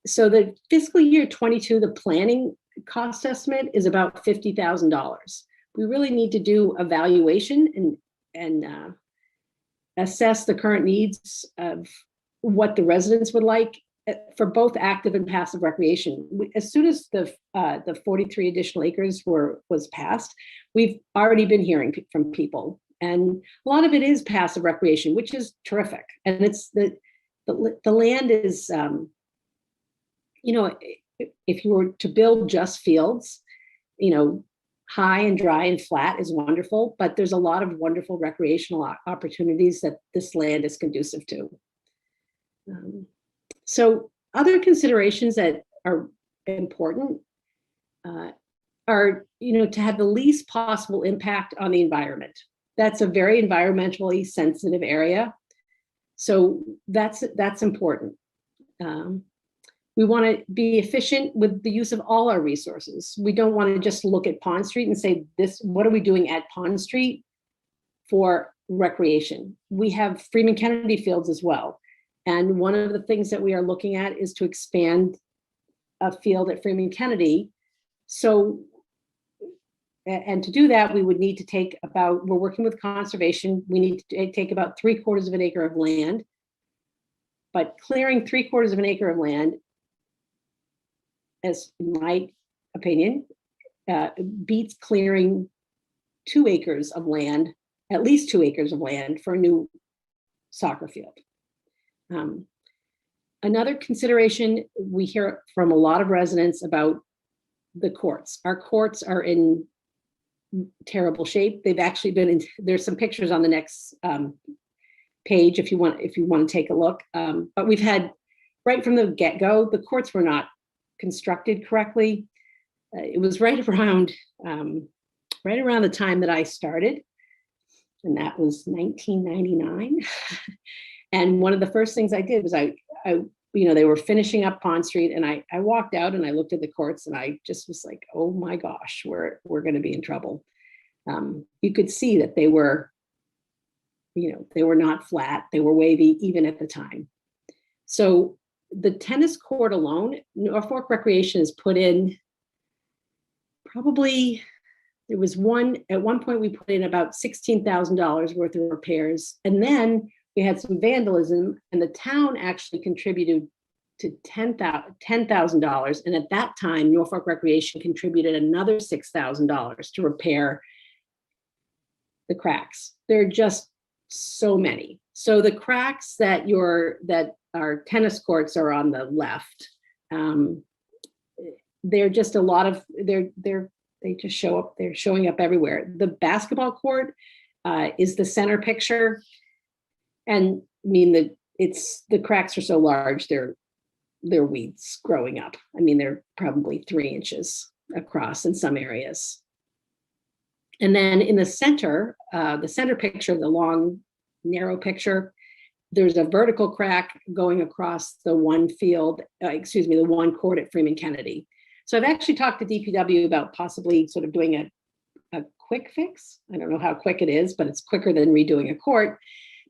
So the fiscal year 22, the planning cost estimate is about $50,000. We really need to do evaluation and assess the current needs of what the residents would like for both active and passive recreation. As soon as the 43 additional acres was passed, we've already been hearing from people, and a lot of it is passive recreation, which is terrific. And it's the land is, if you were to build just fields, high and dry and flat is wonderful, but there's a lot of wonderful recreational opportunities that this land is conducive to. So other considerations that are important are, to have the least possible impact on the environment. That's a very environmentally sensitive area. So that's important. We want to be efficient with the use of all our resources. We don't want to just look at Pond Street and say, what are we doing at Pond Street for recreation? We have Freeman Kennedy fields as well. And one of the things that we are looking at is to expand a field at Freeman Kennedy. So, and to do that, we would need to we're working with conservation. We need to take about 3/4 of an acre of land, but clearing 3/4 of an acre of land, as in my opinion, beats clearing 2 acres of land, at least 2 acres of land for a new soccer field. Another consideration, we hear from a lot of residents about the courts. Our courts are in terrible shape. They've actually been there's some pictures on the next page if you want to take a look. But we've had, right from the get-go, the courts were not constructed correctly. It was right around the time that I started, and that was 1999. And one of the first things I did was they were finishing up Pond Street, and I walked out and I looked at the courts, and I just was like, oh my gosh, we're going to be in trouble. You could see that they were not flat, they were wavy even at the time. So the tennis court alone, Norfolk Recreation has put in probably, at one point we put in about $16,000 worth of repairs, and then we had some vandalism, and the town actually contributed to $10,000. And at that time, Norfolk Recreation contributed another $6,000 to repair the cracks. There are just so many. So the cracks that our tennis courts are on the left, they're just a lot of, they just show up, they're showing up everywhere. The basketball court is the center picture. And I mean, the cracks are so large, they're weeds growing up. I mean, they're probably 3 inches across in some areas. And then in the center picture, the long, narrow picture, there's a vertical crack going across the one court at Freeman Kennedy. So I've actually talked to DPW about possibly sort of doing a quick fix. I don't know how quick it is, but it's quicker than redoing a court,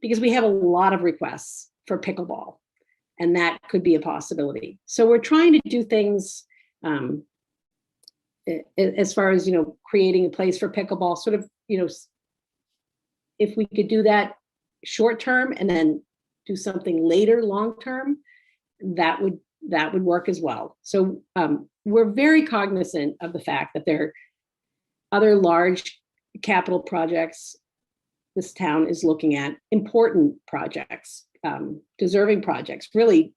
because we have a lot of requests for pickleball, and that could be a possibility. So we're trying to do things as far as, creating a place for pickleball, sort of, if we could do that short term and then do something later, long term, that would work as well. So we're very cognizant of the fact that there are other large capital projects this town is looking at, important projects, deserving projects, really,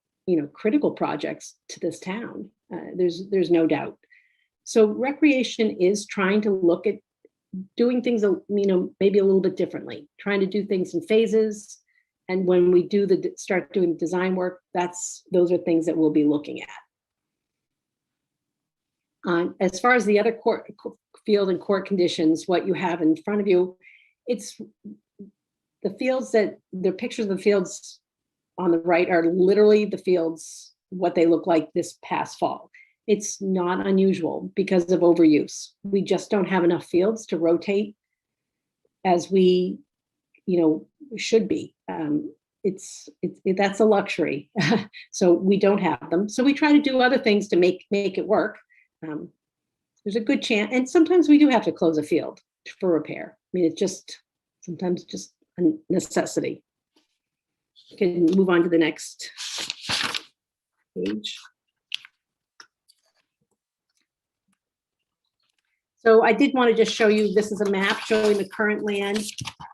critical projects to this town. There's no doubt. So recreation is trying to look at doing things, maybe a little bit differently, trying to do things in phases. And when we do start doing design work, those are things that we'll be looking at. As far as the other field and court conditions, what you have in front of you, it's the fields the pictures of the fields on the right are literally the fields, what they look like this past fall. It's not unusual because of overuse. We just don't have enough fields to rotate as we, should be. That's a luxury. So we don't have them. So we try to do other things to make it work. There's a good chance, and sometimes we do have to close a field for repair. I mean, it's sometimes just a necessity. You can move on to the next page. So I did want to just show you, this is a map showing the current land.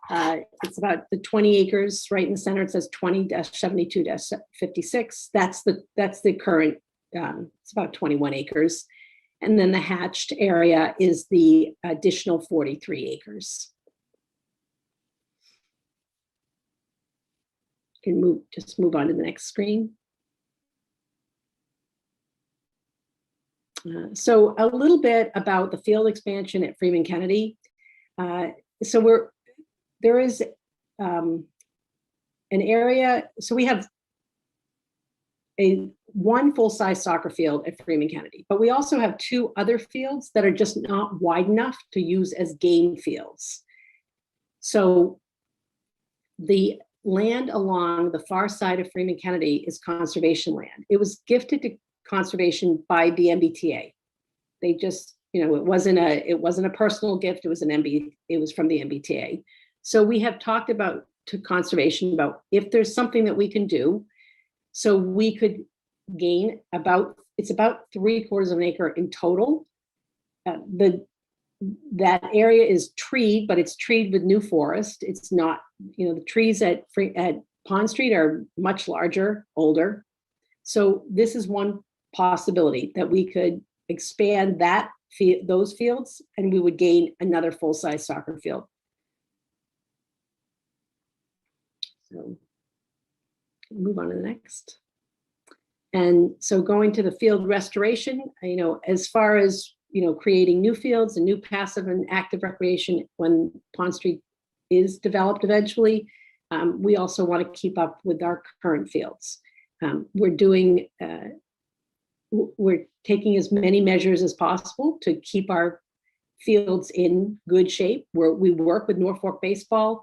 It's about the 20 acres right in the center. It says 20-72-56. That's the current, it's about 21 acres. And then the hatched area is the additional 43 acres. You can just move on to the next screen. So a little bit about the field expansion at Freeman Kennedy. So there is an area, so we have one full-size soccer field at Freeman Kennedy, but we also have two other fields that are just not wide enough to use as game fields. So the land along the far side of Freeman Kennedy is conservation land. It was gifted to conservation by the MBTA. They just, it wasn't a personal gift. It was it was from the MBTA. So we have talked to conservation about if there's something that we can do, so we could gain it's about 3/4 of an acre in total. That area is treed, but it's treed with new forest. It's not, the trees at Pond Street are much larger, older. So this is one possibility that we could expand those fields, and we would gain another full-size soccer field. So move on to the next. And so going to the field restoration, as far as, creating new fields and new passive and active recreation when Pond Street is developed eventually, we also want to keep up with our current fields. We're taking as many measures as possible to keep our fields in good shape. We work with Norfolk Baseball,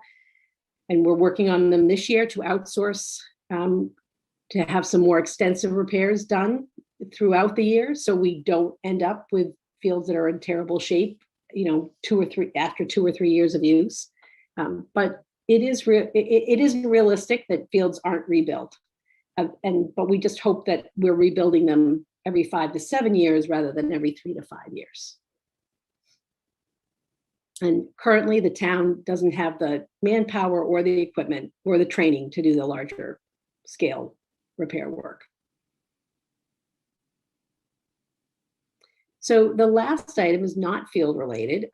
and we're working on them this year to outsource, to have some more extensive repairs done throughout the year, so we don't end up with fields that are in terrible shape, after 2 or 3 years of use. But it isn't realistic that fields aren't rebuilt. But we just hope that we're rebuilding them every 5 to 7 years rather than every 3 to 5 years. And currently the town doesn't have the manpower or the equipment or the training to do the larger scale repair work. So the last item is not field related.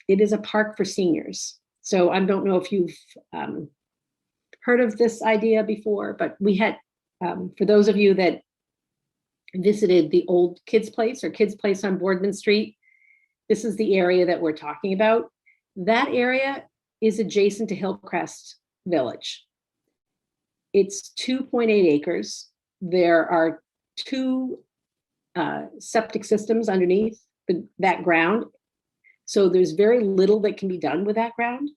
It is a park for seniors. So I don't know if you've heard of this idea before, but we had, for those of you that visited the old Kids Place or Kids Place on Boardman Street, this is the area that we're talking about. That area is adjacent to Hillcrest Village. It's 2.8 acres. There are 2 septic systems underneath that ground. So there's very little that can be done with that ground.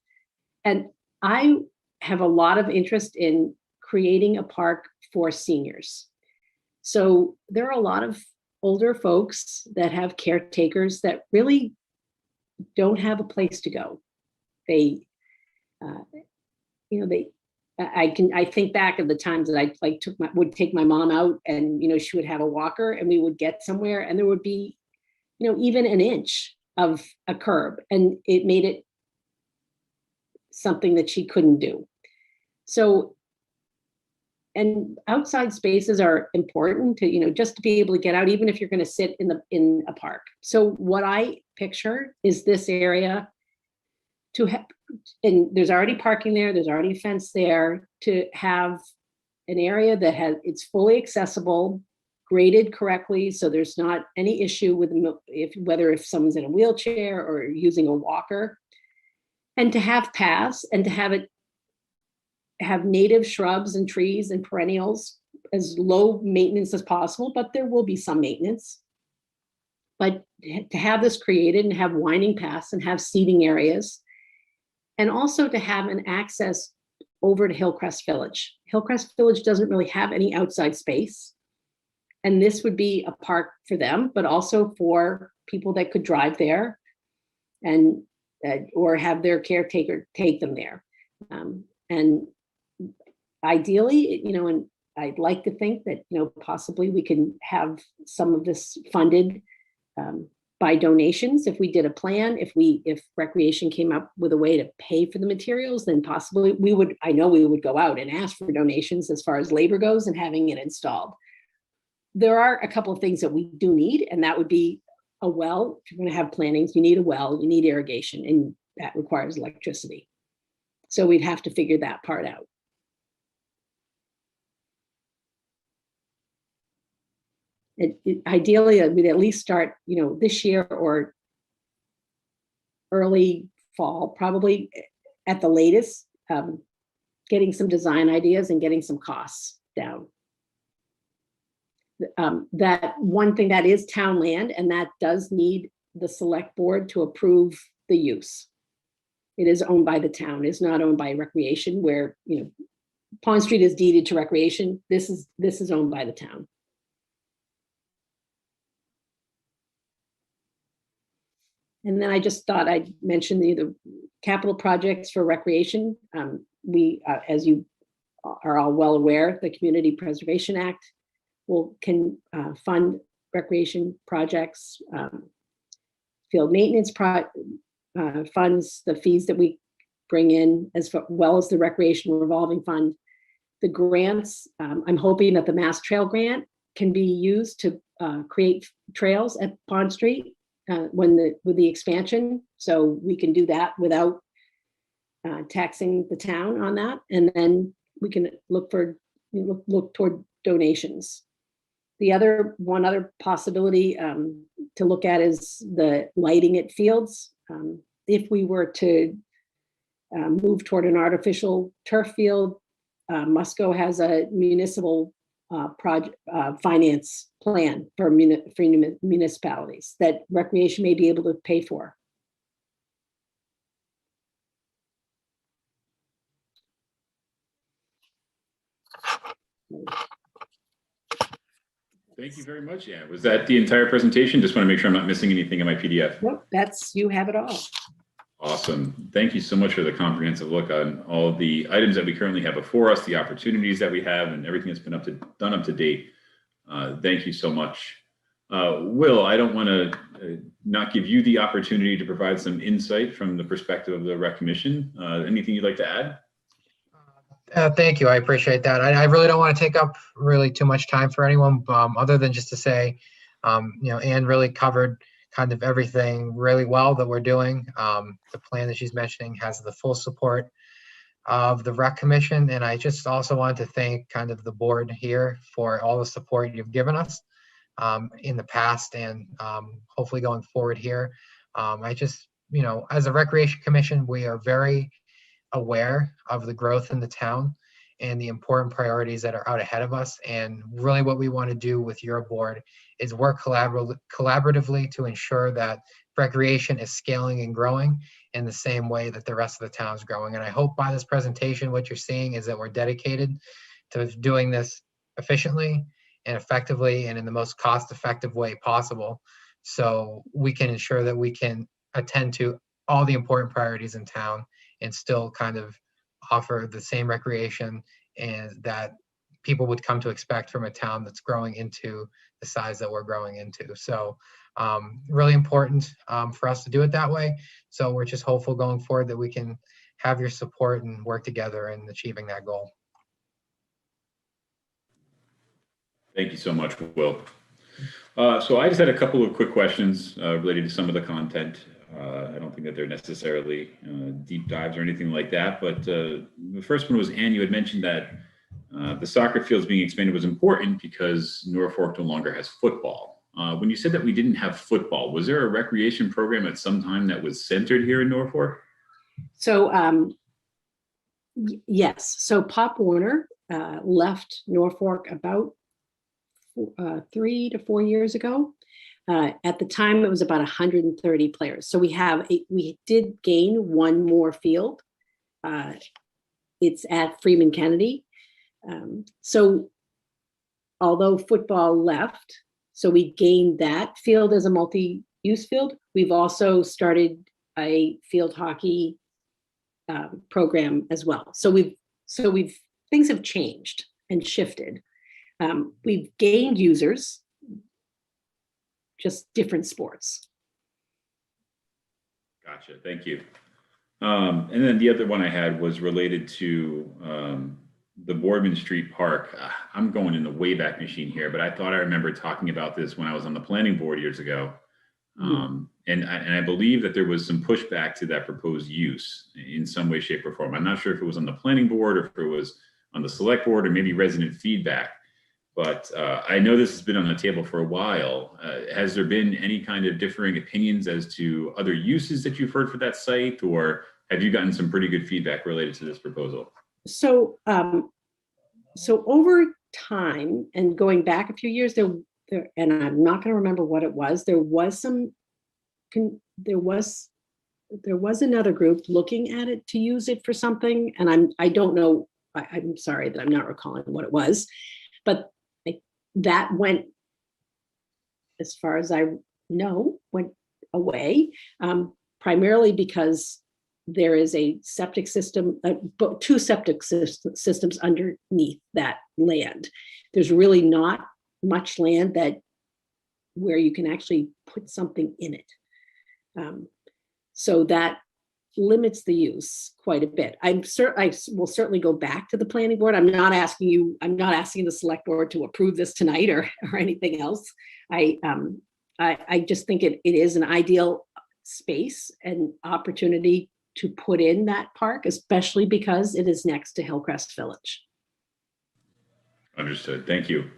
And I have a lot of interest in creating a park for seniors. So there are a lot of older folks that have caretakers that really don't have a place to go. They, I think back of the times that I would take my mom out, and she would have a walker, and we would get somewhere, and there would be even an inch of a curb, and it made it something that she couldn't do. So, and outside spaces are important to just to be able to get out, even if you're going to sit in a park. So what I picture is this area to have, and there's already parking there, there's already a fence there, to have an area that it's fully accessible, graded correctly, so there's not any issue with whether if someone's in a wheelchair or using a walker, and to have paths, and to have native shrubs and trees and perennials, as low maintenance as possible, but there will be some maintenance. But to have this created and have winding paths and have seating areas, and also to have an access over to Hillcrest Village. Hillcrest Village doesn't really have any outside space, and this would be a park for them, but also for people that could drive there and or have their caretaker take them there. And ideally, and I'd like to think that, possibly we can have some of this funded by donations. If we did a plan, if Recreation came up with a way to pay for the materials, then possibly we would go out and ask for donations as far as labor goes and having it installed. There are a couple of things that we do need, and that would be a well. If you're going to have plantings, you need a well, you need irrigation, and that requires electricity. So we'd have to figure that part out. Ideally, we'd at least start, this year or early fall, probably at the latest, getting some design ideas and getting some costs down. That one thing, that is town land, and that does need the select board to approve the use. It is owned by the town. It's not owned by Recreation, where Pond Street is deeded to Recreation. This is owned by the town. And then I just thought I'd mention the capital projects for Recreation. We, as you are all well aware, the Community Preservation Act can fund recreation projects, field maintenance funds, the fees that we bring in, as well as the Recreation Revolving Fund. The grants, I'm hoping that the Mass Trail Grant can be used to create trails at Pond Street with the expansion, so we can do that without taxing the town on that, and then we can look toward donations. One other possibility to look at is the lighting at fields. If we were to move toward an artificial turf field, Musco has a municipal finance plan for municipalities that Recreation may be able to pay for. Thank you very much. Yeah, was that the entire presentation? Just want to make sure I'm not missing anything in my PDF. Nope, you have it all. Awesome. Thank you so much for the comprehensive look on all of the items that we currently have before us, the opportunities that we have, and everything that's been done up to date. Thank you so much. Will, I don't want to not give you the opportunity to provide some insight from the perspective of the Rec Commission. Anything you'd like to add? Thank you. I appreciate that. I really don't want to take up really too much time for anyone, other than just to say, Anne really covered kind of everything really well that we're doing. The plan that she's mentioning has the full support of the Rec Commission, and I just also wanted to thank kind of the board here for all the support you've given us in the past, and hopefully going forward here. I just, as a Recreation Commission, we are very aware of the growth in the town and the important priorities that are out ahead of us. And really what we want to do with your board is work collaboratively to ensure that recreation is scaling and growing in the same way that the rest of the town is growing. And I hope by this presentation, what you're seeing is that we're dedicated to doing this efficiently and effectively and in the most cost-effective way possible, so we can ensure that we can attend to all the important priorities in town and still kind of offer the same recreation and that people would come to expect from a town that's growing into the size that we're growing into. So really important for us to do it that way. So we're just hopeful going forward that we can have your support and work together in achieving that goal. Thank you so much, Will. So I just had a couple of quick questions related to some of the content. I don't think that they're necessarily deep dives or anything like that, but the first one was, Ann, you had mentioned that the soccer fields being expanded was important because Norfolk no longer has football. When you said that we didn't have football, was there a recreation program at some time that was centered here in Norfolk? So yes, so Pop Warner left Norfolk about 3 to 4 years ago. At the time, it was about 130 players. So we did gain one more field. It's at Freeman Kennedy. So although football left, so we gained that field as a multi-use field, we've also started a field hockey program as well. So things have changed and shifted. We've gained users, just different sports. Gotcha, thank you. And then the other one I had was related to the Boardman Street Park. I'm going in the Wayback Machine here, but I thought I remember talking about this when I was on the planning board years ago. And I believe that there was some pushback to that proposed use in some way, shape, or form. I'm not sure if it was on the planning board or if it was on the select board or maybe resident feedback. But I know this has been on the table for a while. Has there been any kind of differing opinions as to other uses that you've heard for that site, or have you gotten some pretty good feedback related to this proposal? So over time and going back a few years, there, and I'm not going to remember what it was. There was another group looking at it to use it for something, and I don't know. I'm sorry that I'm not recalling what it was, but that went, as far as I know, went away, primarily because there is a septic system, two septic systems underneath that land. There's really not much land where you can actually put something in it. So that limits the use quite a bit. I will certainly go back to the planning board. I'm not asking the select board to approve this tonight or anything else. I just think it is an ideal space and opportunity to put in that park, especially because it is next to Hillcrest Village. Understood, thank you.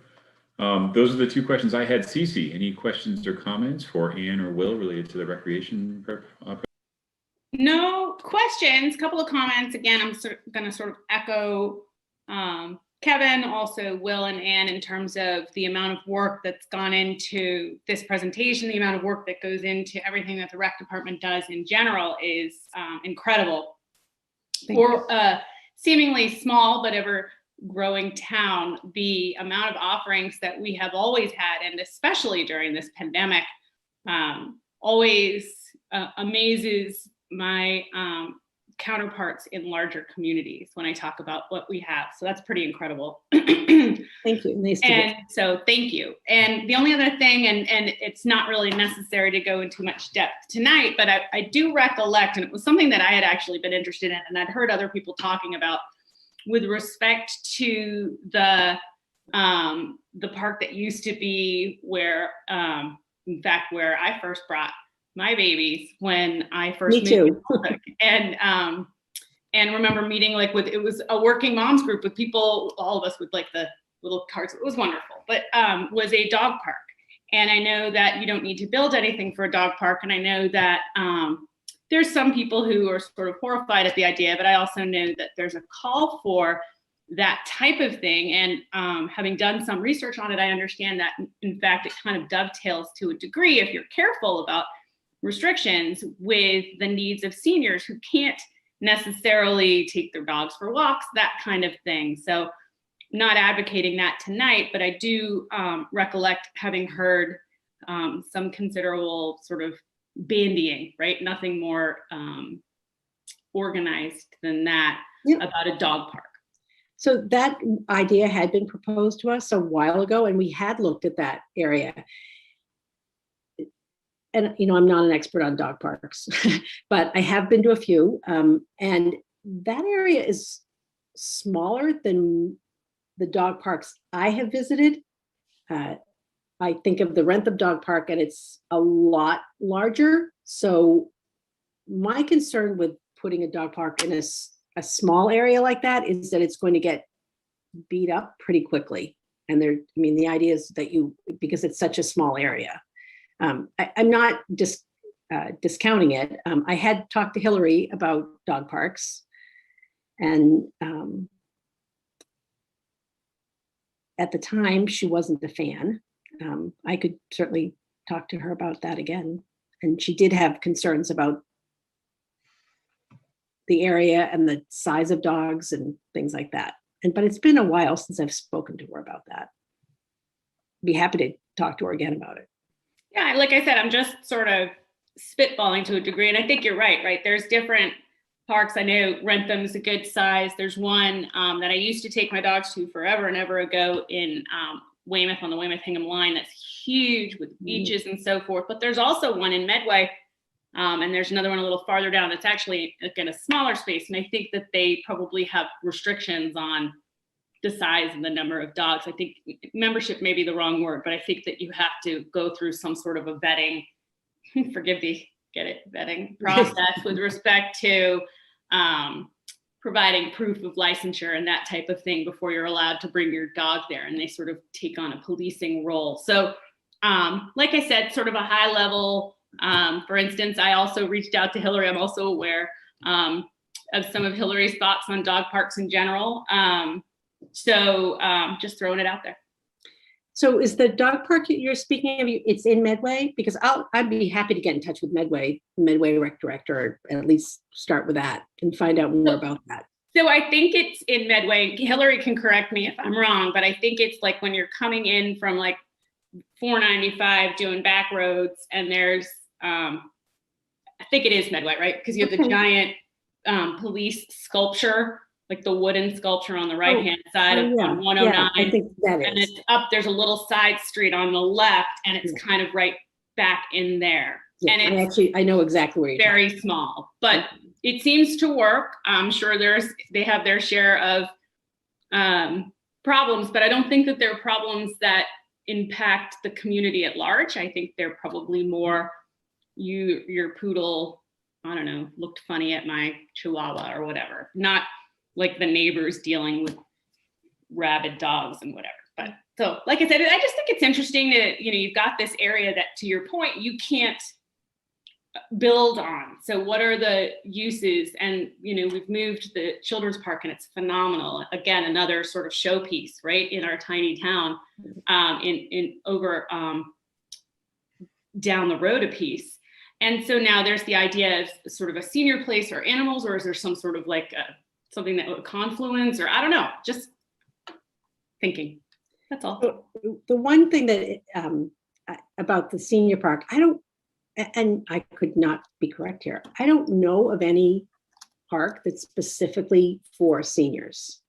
Those are the two questions I had. Cece, any questions or comments for Ann or Will related to the recreation? No questions, couple of comments. Again, I'm going to sort of echo Kevin, also Will and Ann, in terms of the amount of work that's gone into this presentation. The amount of work that goes into everything that the rec department does in general is incredible. For a seemingly small but ever growing town, the amount of offerings that we have always had, and especially during this pandemic, always amazes my counterparts in larger communities when I talk about what we have. So that's pretty incredible. Thank you. Nice to and so thank you. And the only other thing, and it's not really necessary to go into much depth tonight, but I do recollect, and it was something that I had actually been interested in and I'd heard other people talking about, with respect to the park that used to be where, in fact, where I first brought my babies when I first moved to Holberg. And remember meeting it was a working moms group with people, all of us with like the little carts. It was wonderful, but was a dog park. And I know that you don't need to build anything for a dog park. And I know that there's some people who are sort of horrified at the idea, but I also know that there's a call for that type of thing. And having done some research on it, I understand that in fact, it kind of dovetails to a degree, if you're careful about restrictions, with the needs of seniors who can't necessarily take their dogs for walks, that kind of thing. So not advocating that tonight, but I do recollect having heard some considerable sort of bandying, right? Nothing more organized than that about a dog park. So that idea had been proposed to us a while ago, and we had looked at that area. And, you know, I'm not an expert on dog parks, but I have been to a few, and that area is smaller than the dog parks I have visited. I think of the Rentham Dog Park, and it's a lot larger. So my concern with putting a dog park in a small area like that is that it's going to get beat up pretty quickly. And I mean, the idea is that because it's such a small area. I'm not just discounting it. I had talked to Hillary about dog parks, and at the time she wasn't a fan. I could certainly talk to her about that again. And she did have concerns about the area and the size of dogs and things like that. But it's been a while since I've spoken to her about that. Be happy to talk to her again about it. Yeah, like I said, I'm just sort of spitballing to a degree. And I think you're right? There's different parks. I know Rentham's a good size. There's one that I used to take my dogs to forever and ever ago in Weymouth, on the Weymouth-Hingham line. That's huge with beaches and so forth. But there's also one in Medway, and there's another one a little farther down that's actually, again, a smaller space. And I think that they probably have restrictions on the size and the number of dogs. I think membership may be the wrong word, but I think that you have to go through some sort of a vetting, vetting process with respect to providing proof of licensure and that type of thing before you're allowed to bring your dog there. And they sort of take on a policing role. So like I said, sort of a high level, for instance, I also reached out to Hillary. I'm also aware of some of Hillary's thoughts on dog parks in general. So just throwing it out there. So is the dog park you're speaking of, it's in Medway? Because I'd be happy to get in touch with Medway Rec Director, or at least start with that and find out more about that. So I think it's in Medway. Hillary can correct me if I'm wrong, but I think it's like when you're coming in from like 495 doing back roads, and there's, I think it is Medway, right? Because you have the giant police sculpture, like the wooden sculpture on the right-hand side of 109. Yeah, I think that is. And it's up, there's a little side street on the left, and it's kind of right back in there. Yeah, and it's I know exactly where you're very small, but it seems to work. I'm sure they have their share of problems, but I don't think that they're problems that impact the community at large. I think they're probably more your poodle, I don't know, looked funny at my chihuahua or whatever, not like the neighbors dealing with rabid dogs and whatever. But so, like I said, I just think it's interesting that, you've got this area that, to your point, you can't build on. So what are the uses? And, we've moved the children's park, and it's phenomenal. Again, another sort of showpiece, right, in our tiny town, over down the road a piece. And so now there's the idea of sort of a senior place or animals, or is there some sort of like something that would confluence, or I don't know, just thinking. That's all. The one thing that about the senior park, and I could not be correct here, I don't know of any park that's specifically for seniors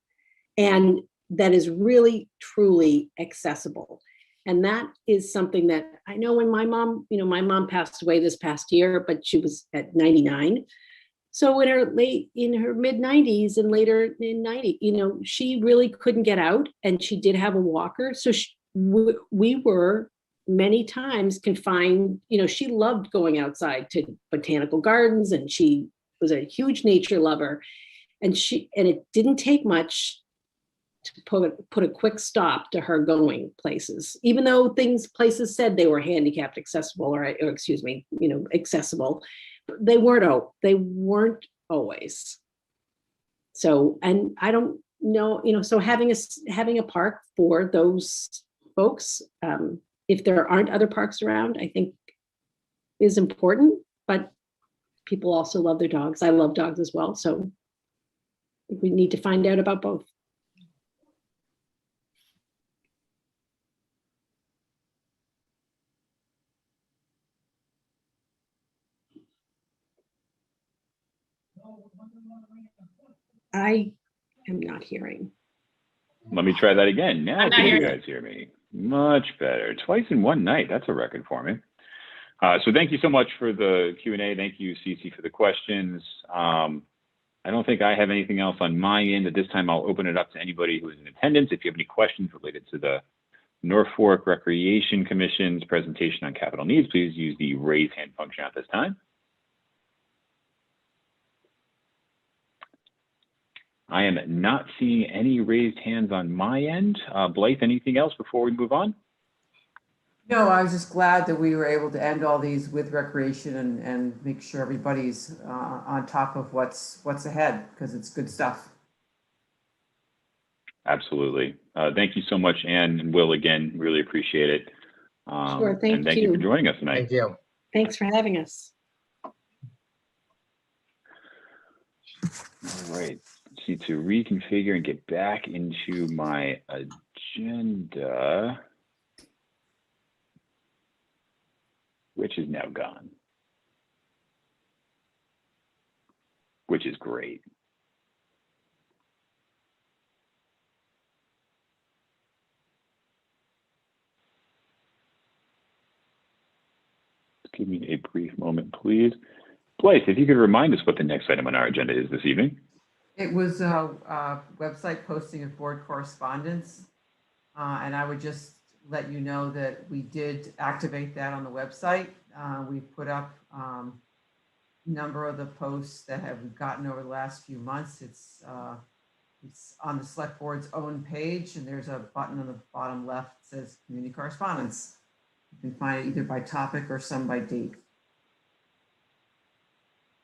and that is really truly accessible. And that is something that I know when my mom passed away this past year, but she was at 99. So in her mid 90s and later in 90, she really couldn't get out, and she did have a walker. So we were many times confined. She loved going outside to botanical gardens, and she was a huge nature lover. And it didn't take much to put a quick stop to her going places, even though places said they were handicapped accessible, or excuse me, accessible. They weren't always. So, and I don't know, so having a park for those folks, if there aren't other parks around, I think is important, but people also love their dogs. I love dogs as well. So we need to find out about both. I am not hearing. Let me try that again. Now I'm not can you hearing guys hear me? Much better. Twice in one night. That's a record for me. So thank you so much for the Q&A. Thank you, Cece, for the questions. I don't think I have anything else on my end. At this time, I'll open it up to anybody who is in attendance. If you have any questions related to the Norfolk Recreation Commission's presentation on capital needs, please use the raise hand function at this time. I am not seeing any raised hands on my end. Blythe, anything else before we move on? No, I was just glad that we were able to end all these with recreation and make sure everybody's on top of what's ahead, because it's good stuff. Absolutely. Thank you so much, Ann and Will, again, really appreciate it. Sure, and thank you for joining us tonight. Thank you. Thanks for having us. All right. Need to reconfigure and get back into my agenda, which is now gone, which is great. Just give me a brief moment, please. Blythe, if you could remind us what the next item on our agenda is this evening. It was a website posting of board correspondence. And I would just let you know that we did activate that on the website. We put up a number of the posts that have gotten over the last few months. It's on the select board's own page, and there's a button on the bottom left that says community correspondence. You can find it either by topic or some by date.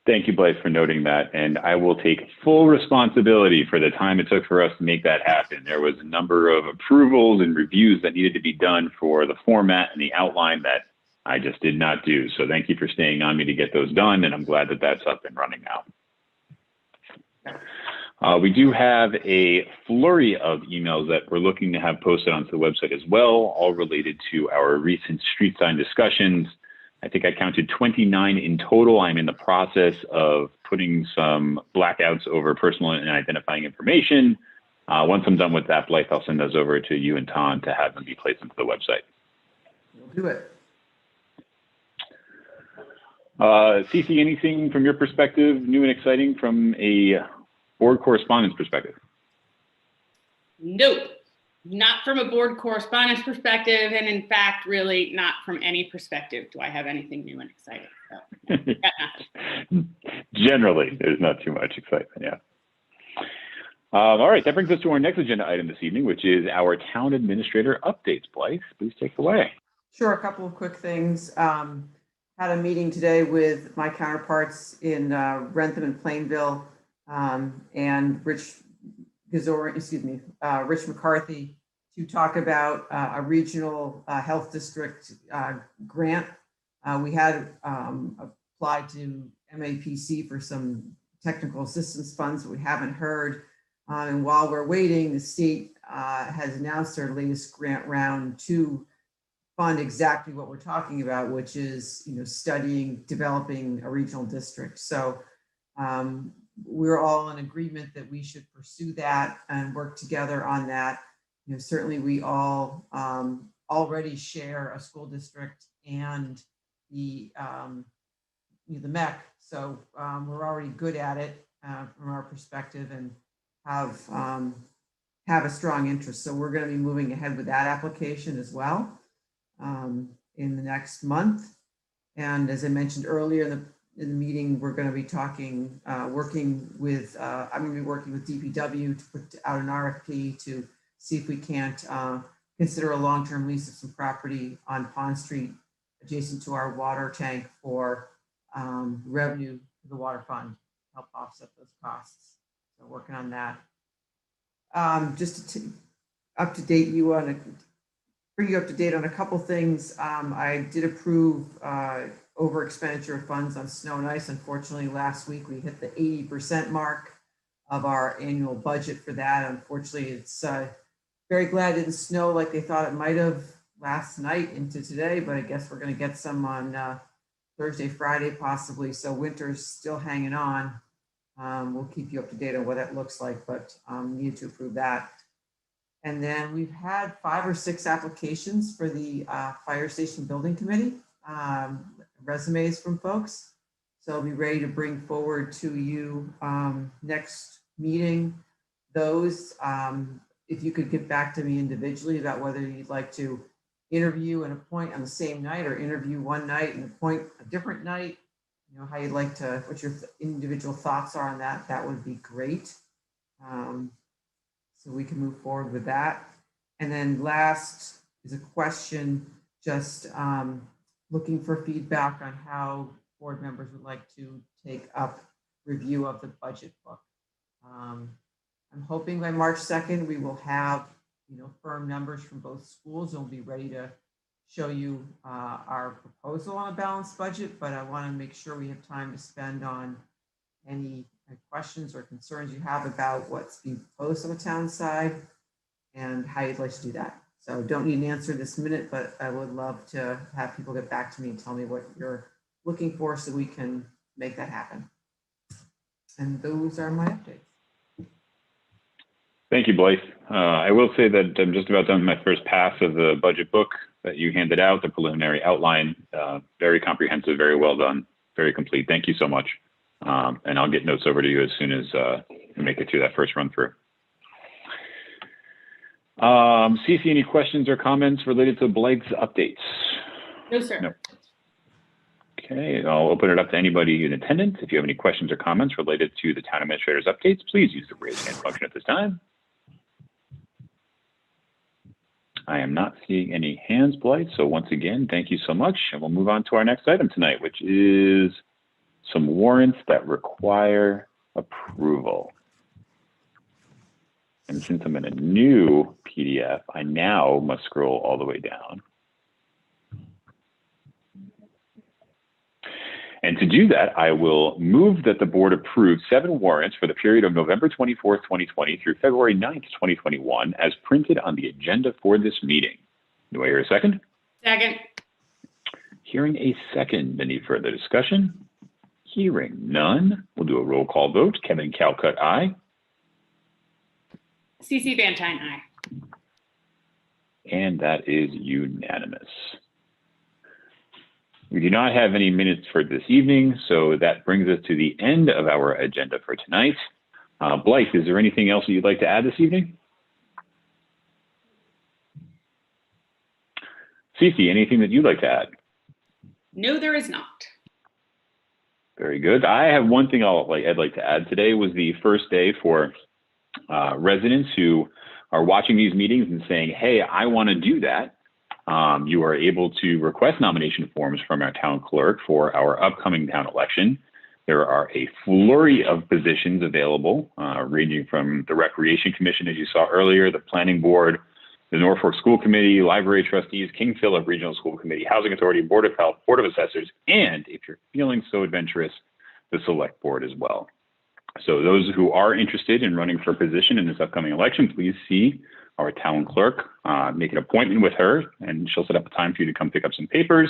Thank you, Blythe, for noting that. And I will take full responsibility for the time it took for us to make that happen. There was a number of approvals and reviews that needed to be done for the format and the outline that I just did not do. So thank you for staying on me to get those done. And I'm glad that that's up and running now. We do have a flurry of emails that we're looking to have posted onto the website as well, all related to our recent street sign discussions. I think I counted 29 in total. I'm in the process of putting some blackouts over personal and identifying information. Once I'm done with that, Blythe, I'll send those over to you and Tom to have them be placed into the website. We'll do it. Cece, anything from your perspective, new and exciting from a board correspondence perspective? Nope, not from a board correspondence perspective, and in fact, really not from any perspective do I have anything new and exciting. So, Generally, there's not too much excitement, yeah. All right, that brings us to our next agenda item this evening, which is our town administrator updates. Blythe, please take it away. Sure, a couple of quick things. Had a meeting today with my counterparts in Rentham and Plainville, and Rich McCarthy, to talk about a regional health district grant. We had applied to MAPC for some technical assistance funds that we haven't heard. And while we're waiting, the state has announced their latest grant round to fund exactly what we're talking about, which is, studying, developing a regional district. So we're all in agreement that we should pursue that and work together on that. Certainly we all already share a school district and the MEC. So we're already good at it from our perspective and have a strong interest. So we're going to be moving ahead with that application as well in the next month. And as I mentioned earlier in the meeting, we're going to be talking, working with DPW to put out an RFP to see if we can't consider a long-term lease of some property on Pond Street adjacent to our water tank for revenue to the water fund, help offset those costs. So working on that. Just to bring you up to date on a couple things. I did approve over expenditure of funds on snow and ice. Unfortunately, last week we hit the 80% mark of our annual budget for that. Unfortunately, it's very glad it didn't snow like they thought it might have last night into today, but I guess we're going to get some on Thursday, Friday, possibly. So winter's still hanging on. We'll keep you up to date on what that looks like, but need to approve that. And then we've had 5 or 6 applications for the Fire Station Building Committee, resumes from folks. So I'll be ready to bring forward to you next meeting those. If you could get back to me individually about whether you'd like to interview and appoint on the same night, or interview one night and appoint a different night, you know, how you'd like to, what your individual thoughts are on that, that would be great. So we can move forward with that. And then last is a question, just looking for feedback on how board members would like to take up review of the budget book. I'm hoping by March 2nd, we will have, you know, firm numbers from both schools, and we'll be ready to show you our proposal on a balanced budget, but I want to make sure we have time to spend on any questions or concerns you have about what's being proposed on the town side and how you'd like to do that. So don't need an answer this minute, but I would love to have people get back to me and tell me what you're looking for so we can make that happen. And those are my updates. Thank you, Blythe. I will say that I'm just about done with my first pass of the budget book that you handed out, the preliminary outline. Very comprehensive, very well done, very complete. Thank you so much. And I'll get notes over to you as soon as we make it through that first run through. Cece, any questions or comments related to Blythe's updates? No, sir. No. Okay, I'll open it up to anybody in attendance. If you have any questions or comments related to the town administrator's updates, please use the raise hand function at this time. I am not seeing any hands, Blythe. So once again, thank you so much. And we'll move on to our next item tonight, which is some warrants that require approval. And since I'm in a new PDF, I now must scroll all the way down. And to do that, I will move that the board approve 7 warrants for the period of November 24th, 2020 through February 9th, 2021, as printed on the agenda for this meeting. Do I hear a second? Second. Hearing a second. Any further discussion? Hearing none. We'll do a roll call vote. Kevin Calcutt, aye. CC Van Tine, aye. And that is unanimous. We do not have any minutes for this evening, so that brings us to the end of our agenda for tonight. Blythe, is there anything else that you'd like to add this evening? Cece, anything that you'd like to add? No, there is not. Very good. I have one thing I'd like to add. Today was the first day for residents who are watching these meetings and saying, hey, I want to do that. You are able to request nomination forms from our town clerk for our upcoming town election. There are a flurry of positions available, ranging from the Recreation Commission, as you saw earlier, the Planning Board, the Norfolk School Committee, Library Trustees, King Philip Regional School Committee, Housing Authority, Board of Health, Board of Assessors, and if you're feeling so adventurous, the Select Board as well. So those who are interested in running for a position in this upcoming election, please see our town clerk, make an appointment with her, and she'll set up a time for you to come pick up some papers.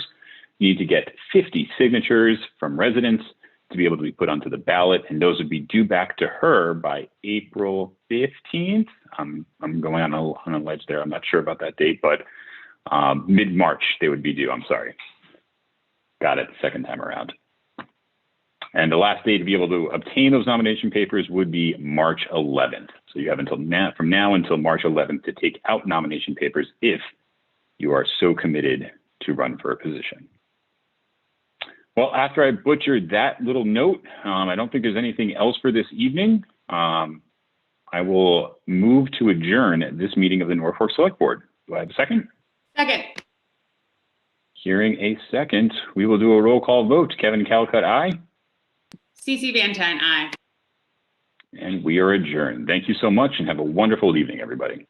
You need to get 50 signatures from residents to be able to be put onto the ballot, and those would be due back to her by April 15th. I'm going on a ledge there. I'm not sure about that date, but mid-March they would be due. I'm sorry. Got it, second time around. And the last day to be able to obtain those nomination papers would be March 11th. So you have until now, from now until March 11th to take out nomination papers if you are so committed to run for a position. Well, after I butchered that little note, I don't think there's anything else for this evening. I will move to adjourn this meeting of the Norfolk Select Board. Do I have a second? Second. Hearing a second, we will do a roll call vote. Kevin Calcutt, aye. CC Van Tine, aye. And we are adjourned. Thank you so much and have a wonderful evening, everybody.